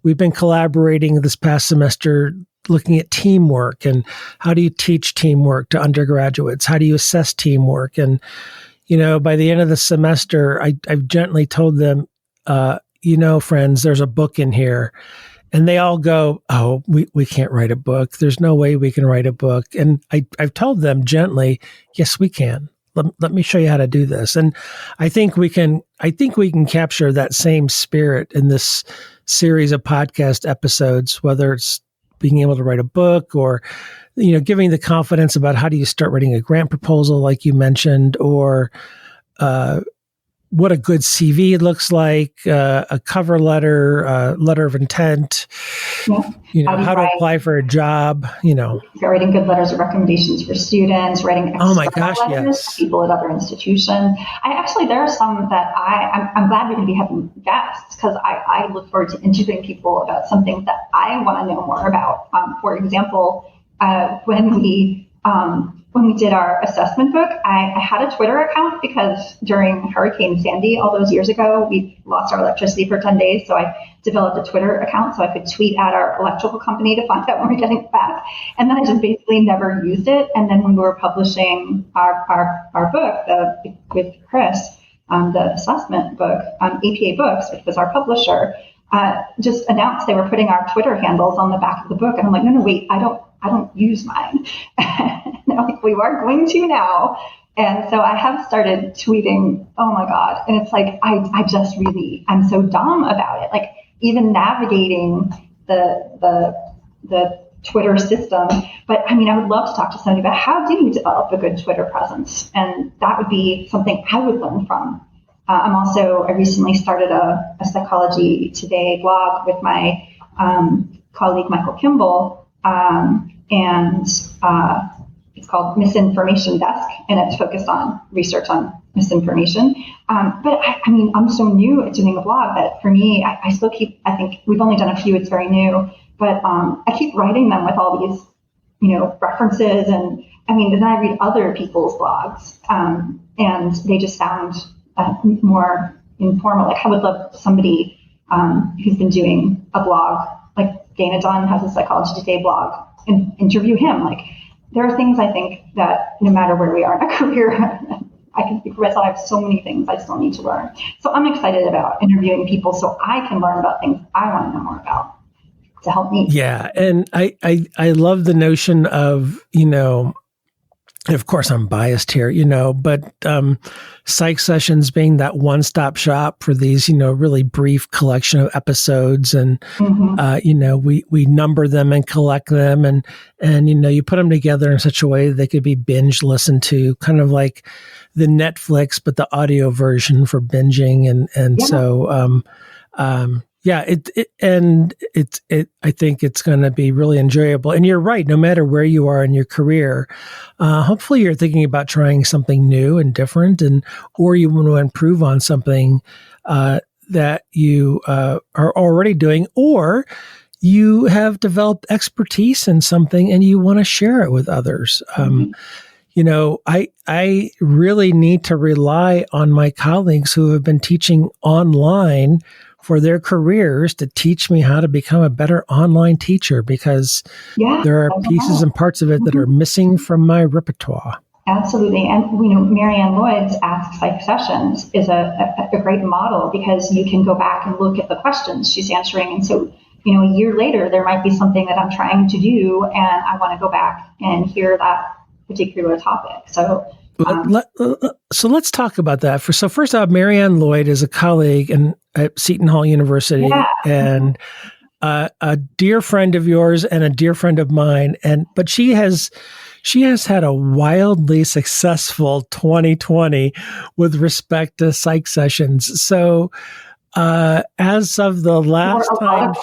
we've been collaborating this past semester, looking at teamwork and how do you teach teamwork to undergraduates? How do you assess teamwork? And, by the end of the semester, I've gently told them, friends, there's a book in here. And they all go, oh, we can't write a book. There's no way we can write a book. And I've told them gently, yes, we can. Let me show you how to do this. And I think we can capture that same spirit in this series of podcast episodes, whether it's being able to write a book, or, giving the confidence about how do you start writing a grant proposal, like you mentioned, or what a good CV looks like, a cover letter, letter of intent, how to apply for a job, Writing good letters of recommendations for students, writing letters for people at other institutions. There are some that I'm glad we're going to be having guests, because I look forward to interviewing people about some things that I want to know more about. For example, when we did our assessment book, I had a Twitter account because during Hurricane Sandy all those years ago, we lost our electricity for 10 days. So I developed a Twitter account so I could tweet at our electrical company to find out when we're getting it back. And then I just basically never used it. And then when we were publishing our book with Chris, the assessment book, APA Books, which was our publisher, just announced they were putting our Twitter handles on the back of the book. And I'm like, no, wait, I don't use mine. And I'm like, we are going to now. And so I have started tweeting, oh my God. And it's like, I'm so dumb about it. Like, even navigating the Twitter system. But I would love to talk to somebody about how do you develop a good Twitter presence? And that would be something I would learn from. I recently started a Psychology Today blog with my colleague, Michael Kimball, and it's called Misinformation Desk, and it's focused on research on misinformation. But I'm so new at doing a blog that for me, I still keep, I think we've only done a few, it's very new, but I keep writing them with all these, references. And then I read other people's blogs, and they just sound more informal. Like, I would love somebody who's been doing a blog, like Dana Dunn has a Psychology Today blog, and interview him. Like, there are things I think that no matter where we are in our career, I can speak for myself, I have so many things I still need to learn. So I'm excited about interviewing people so I can learn about things I want to know more about to help me. Yeah. And I love the notion of, of course I'm biased here, but Psych Sessions being that one-stop shop for these, really brief collection of episodes. And, we number them and collect them, and, you put them together in such a way that they could be binge listened to, kind of like the Netflix, but the audio version for binging. I think it's going to be really enjoyable. And you're right, no matter where you are in your career, hopefully you're thinking about trying something new and different, or you want to improve on something that you are already doing, or you have developed expertise in something and you want to share it with others. I really need to rely on my colleagues who have been teaching online for their careers to teach me how to become a better online teacher, because there are pieces and parts of it that are missing from my repertoire. Absolutely. And, Marianne Lloyd's Ask Psych Sessions is a great model, because you can go back and look at the questions she's answering. And so, a year later, there might be something that I'm trying to do, and I want to go back and hear that particular topic. So, so let's talk about that. So first off, Marianne Lloyd is a colleague at Seton Hall University, and a dear friend of yours and a dear friend of mine. But she has had a wildly successful 2020 with respect to Psych Sessions. So as of the last time,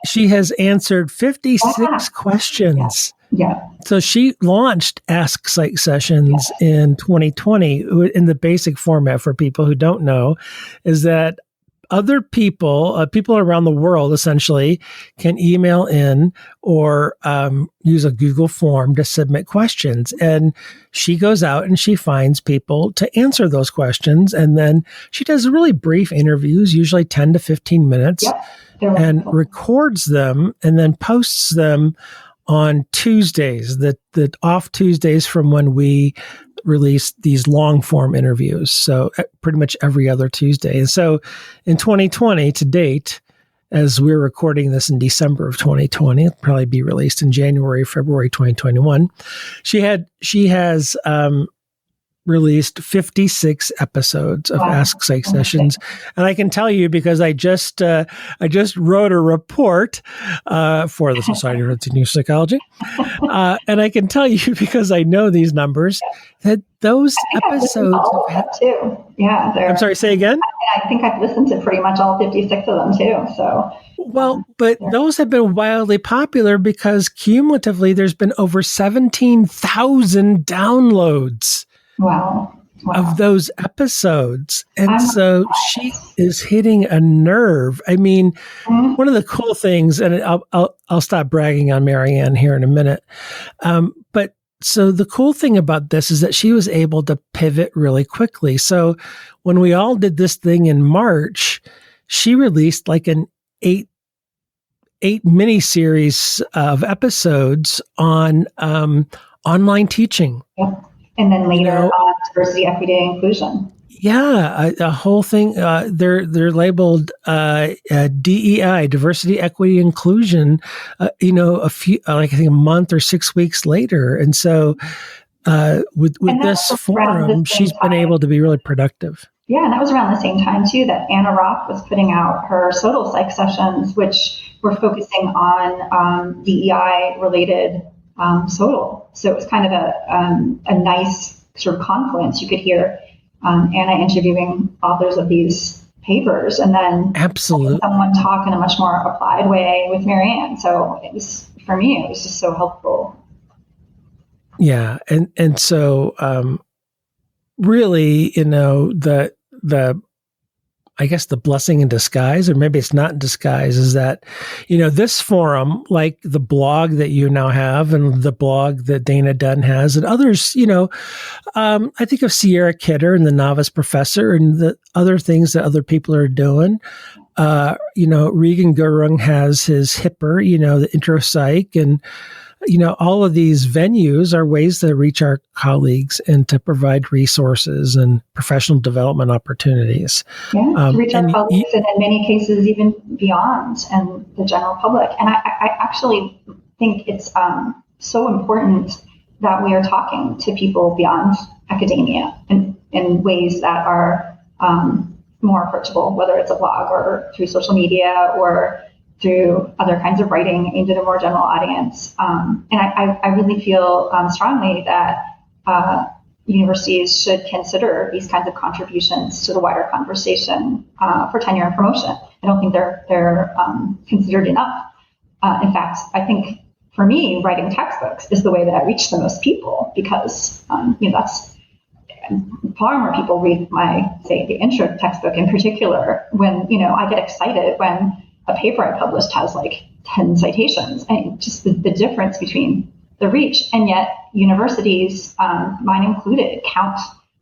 she has answered 56 questions. Yeah. So she launched Ask Psych Sessions in 2020 in the basic format. For people who don't know, is that other people around the world essentially can email in or use a Google form to submit questions. And she goes out and she finds people to answer those questions. And then she does really brief interviews, usually 10 to 15 minutes, and records them and then posts them on Tuesdays, the off Tuesdays from when we release these long form interviews. So pretty much every other Tuesday. And so in 2020 to date, as we're recording this in December of 2020, it'll probably be released in January, February 2021. She has released 56 episodes of Ask Psych Sessions, and I can tell you because I just wrote a report for the Society of New Psychology, and I can tell you because I know these numbers that those episodes have had too. Yeah, I'm sorry. Say again. I think I've listened to pretty much all 56 of them too. So. Well, but those have been wildly popular because cumulatively there's been over 17,000 downloads of those episodes. And so she is hitting a nerve. I mean, one of the cool things, and I'll stop bragging on Marianne here in a minute. But so the cool thing about this is that she was able to pivot really quickly. So when we all did this thing in March, she released like an eight mini-series of episodes on online teaching. Yep. And then later on diversity, equity, and inclusion. Yeah, a whole thing. They're labeled DEI, diversity, equity, inclusion. A few, I think a month or 6 weeks later, and so with this forum, she's been able to be really productive. Yeah, and that was around the same time too that Anna Rock was putting out her Sodal Psych Sessions, which were focusing on DEI related Sodal. So it was kind of a nice sort of confluence. You could hear Anna interviewing authors of these papers, and then absolutely someone talk in a much more applied way with Marianne. So it was, for me, it was just so helpful. Yeah, and so really, the I guess the blessing in disguise, or maybe it's not in disguise, is that, this forum, like the blog that you now have and the blog that Dana Dunn has and others, I think of Sierra Kidder and the Novice Professor and the other things that other people are doing. Regan Gurung has his HIPPR, the intro psych, and all of these venues are ways to reach our colleagues and to provide resources and professional development opportunities. Yeah, to reach our colleagues and in many cases even beyond and the general public. And I actually think it's so important that we are talking to people beyond academia in ways that are more approachable, whether it's a blog or through social media or through other kinds of writing aimed at a more general audience. And I really feel strongly that universities should consider these kinds of contributions to the wider conversation for tenure and promotion. I don't think they're considered enough. In fact, I think for me, writing textbooks is the way that I reach the most people because that's far more people read the intro textbook in particular when, I get excited when a paper I published has like 10 citations, and just the difference between the reach. And yet universities, mine included, count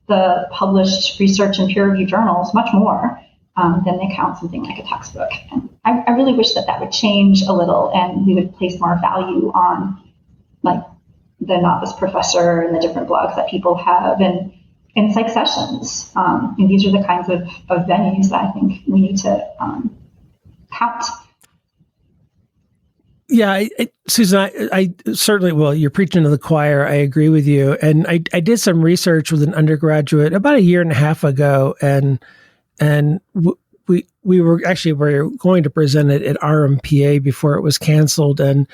the published research in peer-reviewed journals much more than they count something like a textbook. And I really wish that would change a little, and we would place more value on like the Novice Professor and the different blogs that people have and psych sessions. And these are the kinds of venues that I think we need to count. Yeah, Susan, I certainly will. You're preaching to the choir. I agree with you. And I did some research with an undergraduate about a year and a half ago, and we were going to present it at RMPA before it was canceled, and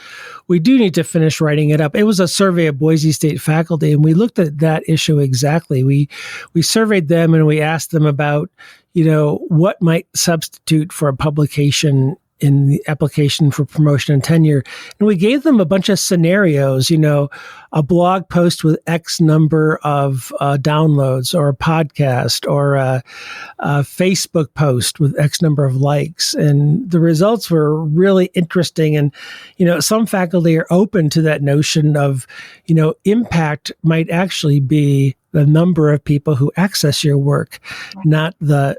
we do need to finish writing it up. It was a survey of Boise State faculty, and we looked at that issue exactly. We surveyed them, and we asked them about what might substitute for a publication in the application for promotion and tenure. And we gave them a bunch of scenarios, a blog post with X number of downloads, or a podcast, or a Facebook post with X number of likes. And the results were really interesting. And, some faculty are open to that notion of, impact might actually be the number of people who access your work, not the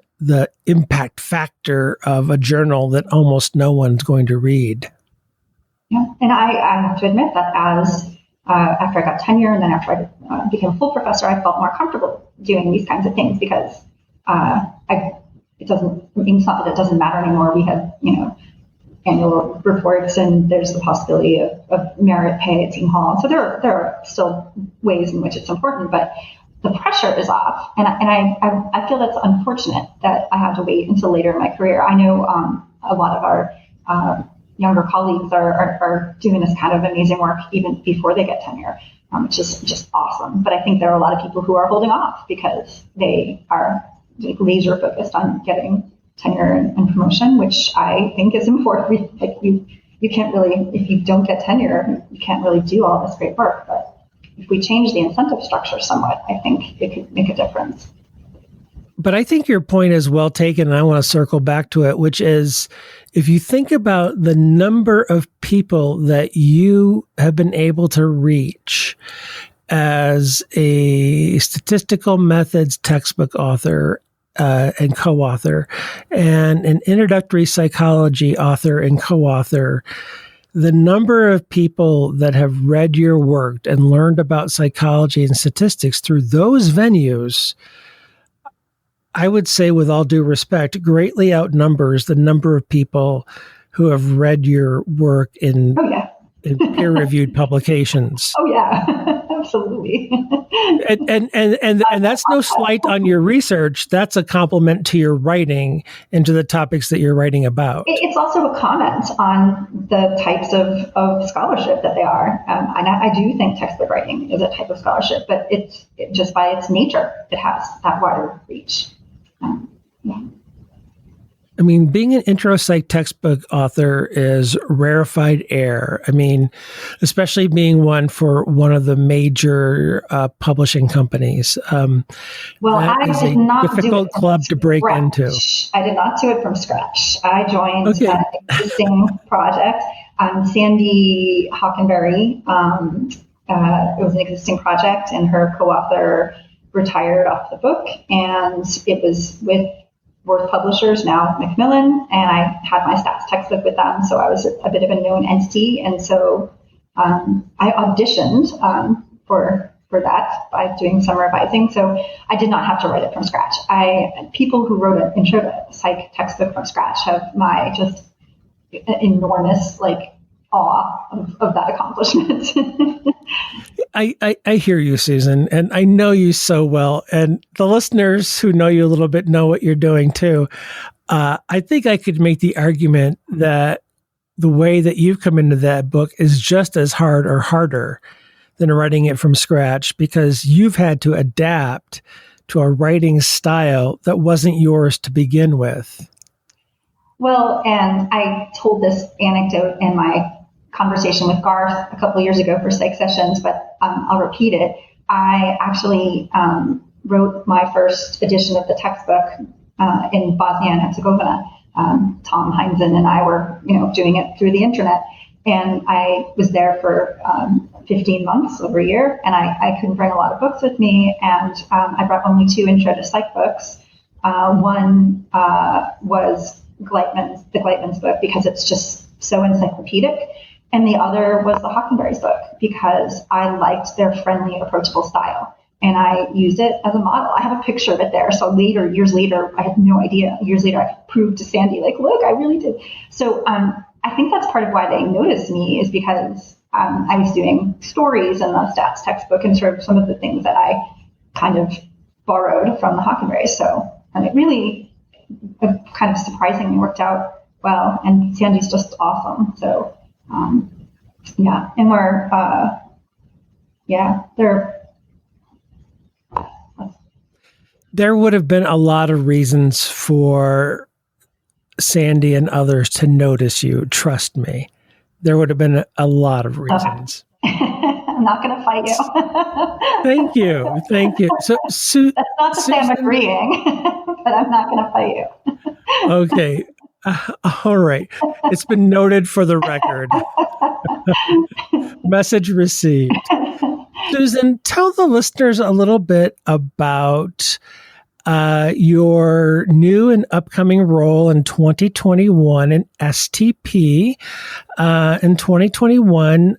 impact factor of a journal that almost no one's going to read. Yeah, and I have to admit that as after I got tenure and then after I became a full professor, I felt more comfortable doing these kinds of things because it's not that it doesn't matter anymore. We have annual reports, and there's the possibility of merit pay at Seton Hall. So there are still ways in which it's important, but the pressure is off. And I feel that's unfortunate that I have to wait until later in my career. I know a lot of our younger colleagues are doing this kind of amazing work even before they get tenure, which is just awesome. But I think there are a lot of people who are holding off because they are like laser focused on getting tenure and promotion, which I think is important. Like you can't really, if you don't get tenure, you can't really do all this great work. But if we change the incentive structure somewhat, I think it could make a difference. But I think your point is well taken, and I want to circle back to it, which is if you think about the number of people that you have been able to reach as a statistical methods textbook author and co-author, and an introductory psychology author and co-author, the number of people that have read your work and learned about psychology and statistics through those venues, I would say, with all due respect, greatly outnumbers the number of people who have read your work in peer-reviewed publications. Oh yeah, absolutely. and that's no slight on your research. That's a compliment to your writing and to the topics that you're writing about. It's also a comment on the types of scholarship that they are. And I do think textbook writing is a type of scholarship, but it's just by its nature, it has that wider reach. Yeah. I mean, being an intro psych textbook author is rarefied air. I mean, especially being one for one of the major publishing companies. Well, I did not do it difficult club to break into. I did not do it from scratch. I joined an existing project. Sandy Hockenberry, it was an existing project, and her co-author retired off the book, and it was with Worth Publishers, now Macmillan, and I had my stats textbook with them, so I was a bit of a known entity, and so I auditioned for that by doing some revising. So I did not have to write it from scratch. People who wrote an intro to psych textbook from scratch have my just enormous awe of that accomplishment. I hear you, Susan, and I know you so well. And the listeners who know you a little bit know what you're doing too. I think I could make the argument that the way that you've come into that book is just as hard or harder than writing it from scratch, because you've had to adapt to a writing style that wasn't yours to begin with. Well, and I told this anecdote in my conversation with Garth a couple of years ago for Psych Sessions, but I'll repeat it. I actually wrote my first edition of the textbook in Bosnia and Herzegovina. Tom Heinzen and I were, doing it through the internet, and I was there for 15 months, over a year, and I couldn't bring a lot of books with me, and I brought only 2 intro to psych books. One was the Gleitman's book, because it's just so encyclopedic. And the other was the Hockenberry's book, because I liked their friendly, approachable style. And I used it as a model. I have a picture of it there. So years later, I had no idea. Years later, I could prove to Sandy, look, I really did. So I think that's part of why they noticed me, is because I was doing stories in the stats textbook and sort of some of the things that I kind of borrowed from the Hockenberry. So it really kind of surprisingly worked out well. And Sandy's just awesome. So and we're, there would have been a lot of reasons for Sandy and others to notice you. Trust me, there would have been a lot of reasons. I'm not going to fight you. Thank you. So, that's not to say I'm agreeing, but I'm not going to fight you. Okay. All right. It's been noted for the record. Message received. Susan, tell the listeners a little bit about your new and upcoming role in 2021 in STP. In 2021,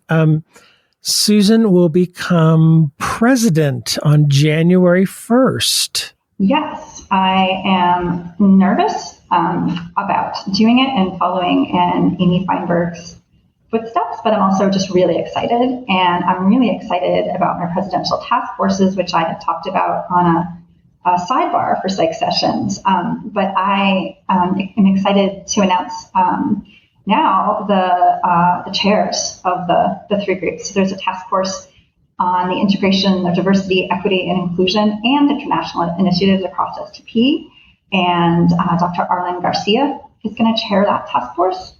Susan will become president on January 1st. Yes, I am nervous about doing it and following in Amy Feinberg's footsteps, but I'm also just really excited. And I'm really excited about my presidential task forces, which I had talked about on a sidebar for psych sessions. But I am excited to announce now the chairs of the three groups. So there's a task force on the integration of diversity, equity, and inclusion and international initiatives across STP. And Dr. Arlen Garcia is going to chair that task force.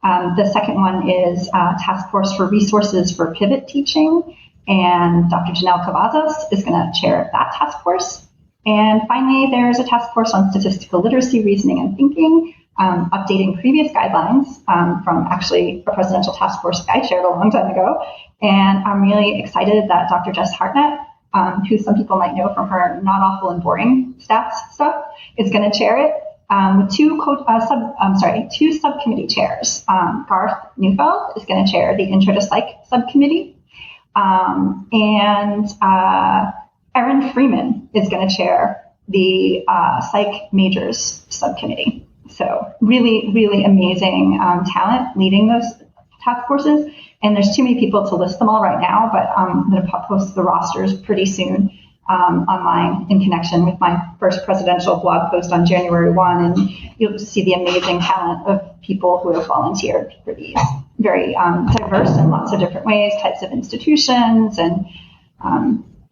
The second one is Task Force for Resources for Pivot Teaching, and Dr. Janelle Cavazos is going to chair that task force. And finally, there's a task force on statistical literacy, reasoning, and thinking, updating previous guidelines from actually a presidential task force I chaired a long time ago. And I'm really excited that Dr. Jess Hartnett, who some people might know from her not awful and boring stats stuff, is going to chair it. With two subcommittee chairs. Garth Neufeld is going to chair the Intro to Psych subcommittee, and Erin Freeman is going to chair the Psych Majors subcommittee. So really, really amazing talent leading those task forces. And there's too many people to list them all right now, but I'm going to post the rosters pretty soon. Online in connection with my first presidential blog post on January 1, and you'll see the amazing talent of people who have volunteered for these very diverse in lots of different ways, types of institutions, and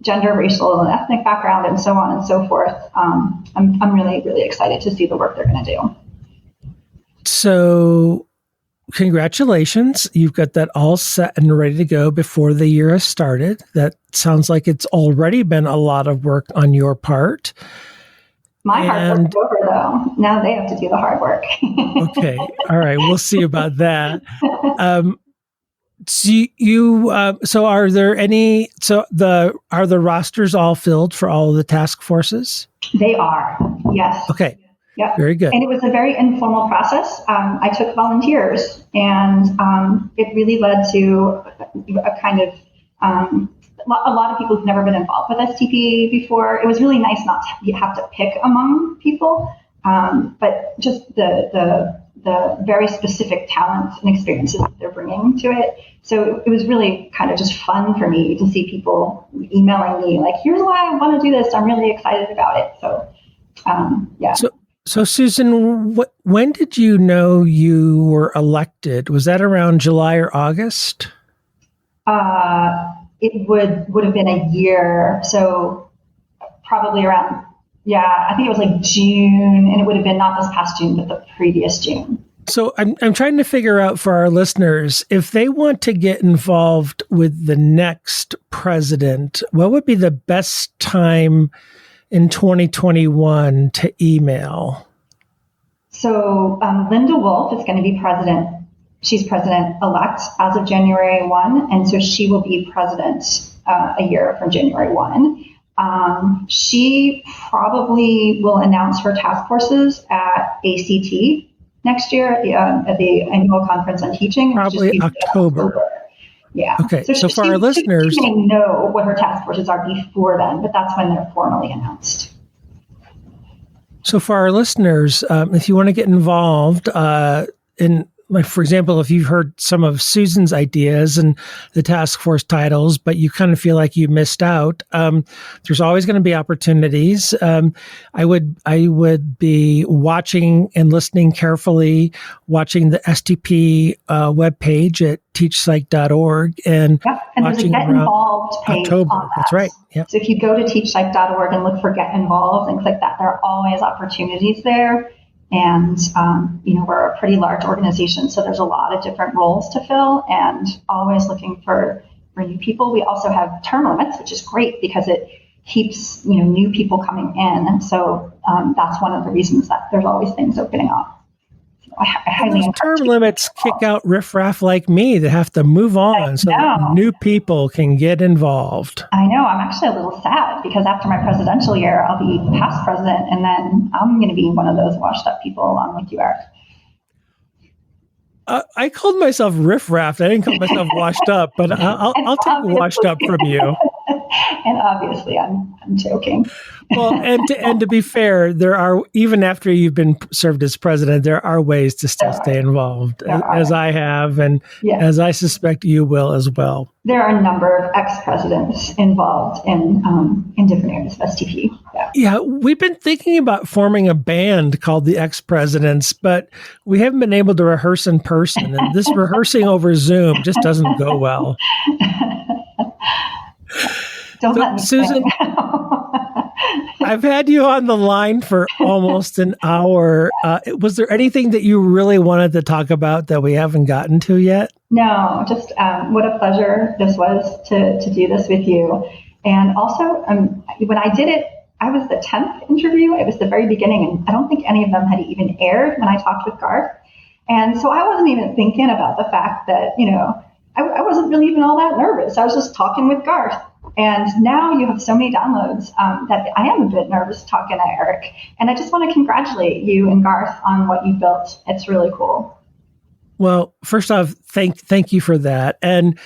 gender, racial, and ethnic background, and so on and so forth. I'm really, really excited to see the work they're going to do. So congratulations. You've got that all set and ready to go before the year has started. That sounds like it's already been a lot of work on your part. My hard work's over, though. Now they have to do the hard work. Okay. All right. We'll see about that. So are there any, are the rosters all filled for all of the task forces? They are. Yes. Okay. Yeah, very good. And it was a very informal process. I took volunteers, and it really led to a kind of a lot of people who've never been involved with STP before. It was really nice not to have to pick among people, but just the very specific talents and experiences that they're bringing to it. So it was really kind of just fun for me to see people emailing me like, "Here's why I want to do this. I'm really excited about it." So yeah. So Susan, when did you know you were elected? Was that around July or August? It would have been a year. So probably around, I think it was like June, and it would have been not this past June, but the previous June. So I'm trying to figure out for our listeners, if they want to get involved with the next president, what would be the best time in 2021 to email? So Linda Wolf is going to be president. She's president-elect as of January 1, and so she will be president a year from January 1. She probably will announce her task forces at ACT next year at the annual conference on teaching. Probably October. Yeah. Okay. So for our listeners, she may know what her task forces are before then, but that's when they're formally announced. So for our listeners, if you want to get involved in, like, for example, if you've heard some of Susan's ideas and the task force titles, but you kind of feel like you missed out, there's always going to be opportunities. I would be watching and listening carefully, watching the STP webpage at teachpsych.org and there's a Get Involved page October. on that. That's right. Yep. So if you go to teachpsych.org and look for Get Involved and click that, there are always opportunities there. And, we're a pretty large organization, so there's a lot of different roles to fill and always looking for new people. We also have term limits, which is great because it keeps, new people coming in. And so that's one of the reasons that there's always things opening up. So I highly encourage term limits kick out riffraff like me that have to move on so that new people can get involved. I know. I'm actually a little sad because after my presidential year, I'll be past president, and then I'm going to be one of those washed up people along with you, Eric. I called myself riffraff. I didn't call myself washed up, but I'll take washed up from you. And obviously, I'm joking. Well, and to be fair, there are, even after you've been served as president, there are ways to still stay involved, as I have, and as I suspect you will as well. There are a number of ex-presidents involved in different areas of STP. Yeah, we've been thinking about forming a band called the Ex-Presidents, but we haven't been able to rehearse in person, and this rehearsing over Zoom just doesn't go well. Don't let me Susan, I've had you on the line for almost an hour. Was there anything that you really wanted to talk about that we haven't gotten to yet? No, just what a pleasure this was to do this with you. And also, when I did it, I was the 10th interview. It was the very beginning, and I don't think any of them had even aired when I talked with Garth. And so I wasn't even thinking about the fact that, I wasn't really even all that nervous. I was just talking with Garth. And now you have so many downloads that I am a bit nervous talking to Eric. And I just want to congratulate you and Garth on what you built. It's really cool. Well, first off, thank you for that. And,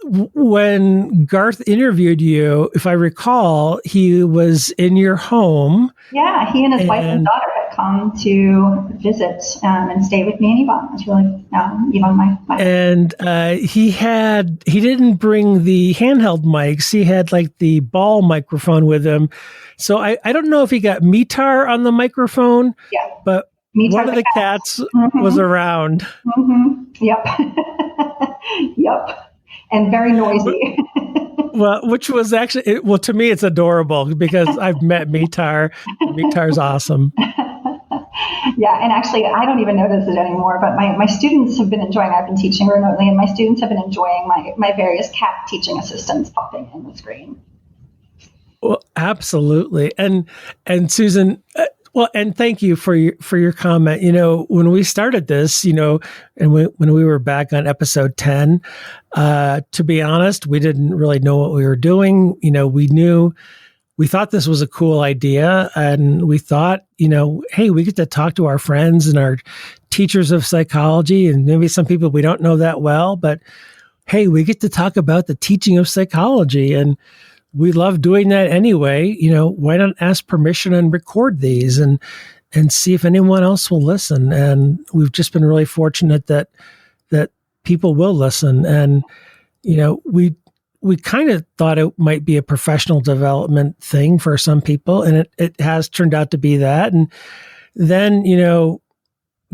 when Garth interviewed you, if I recall, he was in your home. Yeah, he and his wife and daughter had come to visit and stay with me and Yvonne. It was really, Yvonne, my And he didn't bring the handheld mics. He had like the ball microphone with him. So I don't know if he got Mitar on the microphone, but one of the cats was around. Mm-hmm. Yep. Yep. And very noisy. Well, which was actually, to me, it's adorable because I've met Mitar. Mitar's awesome. Yeah, and actually, I don't even notice it anymore, but my students have been enjoying, I've been teaching remotely, and my students have been enjoying my various cat teaching assistants popping in the screen. Well, absolutely. And Susan, well, and thank you for your comment. When we started this, and when we were back on episode 10, to be honest, we didn't really know what we were doing. We thought this was a cool idea, and we thought, hey, we get to talk to our friends and our teachers of psychology, and maybe some people we don't know that well, but hey, we get to talk about the teaching of psychology, and we love doing that anyway. Why not ask permission and record these and see if anyone else will listen? And we've just been really fortunate that people will listen. And, we kind of thought it might be a professional development thing for some people, and it has turned out to be that. And then,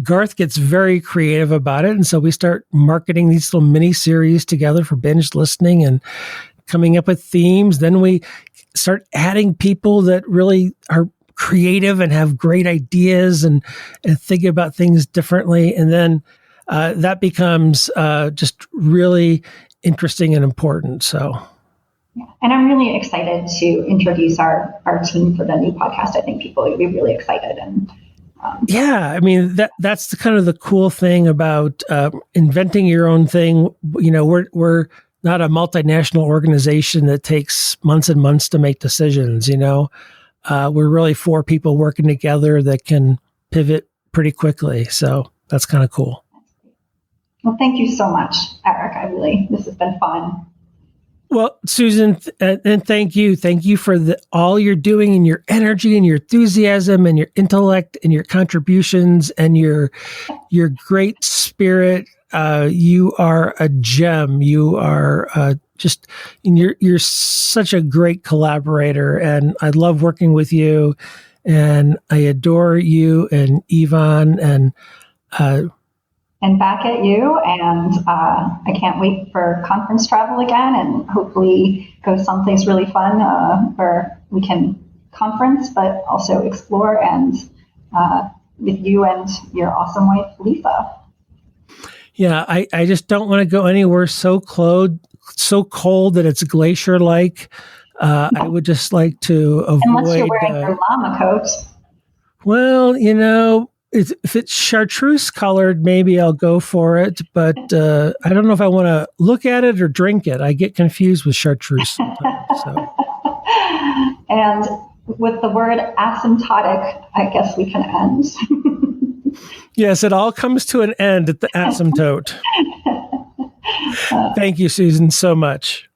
Garth gets very creative about it. And so we start marketing these little mini series together for binge listening and coming up with themes. Then we start adding people that really are creative and have great ideas and think about things differently. And then that becomes just really interesting and important. So, yeah. And I'm really excited to introduce our team for the new podcast. I think people will be really excited. And yeah, I mean, that's the kind of the cool thing about inventing your own thing. We're not a multinational organization that takes months and months to make decisions. We're really 4 people working together that can pivot pretty quickly. So that's kind of cool. Well, thank you so much, Eric. This has been fun. Well, Susan, and thank you. Thank you for all you're doing and your energy and your enthusiasm and your intellect and your contributions and your great spirit. You are a gem. You are you're such a great collaborator, and I love working with you, and I adore you and Yvonne and back at you. And I can't wait for conference travel again, and hopefully go someplace really fun where we can conference, but also explore, and with you and your awesome wife, Lisa. Yeah, I just don't want to go anywhere so cold that it's glacier-like. I would just like to avoid... Unless you're wearing your llama coat. Well, if it's chartreuse colored, maybe I'll go for it. But I don't know if I want to look at it or drink it. I get confused with chartreuse sometimes. So. And with the word asymptotic, I guess we can end. Yes, it all comes to an end at the asymptote. Thank you, Susan, so much.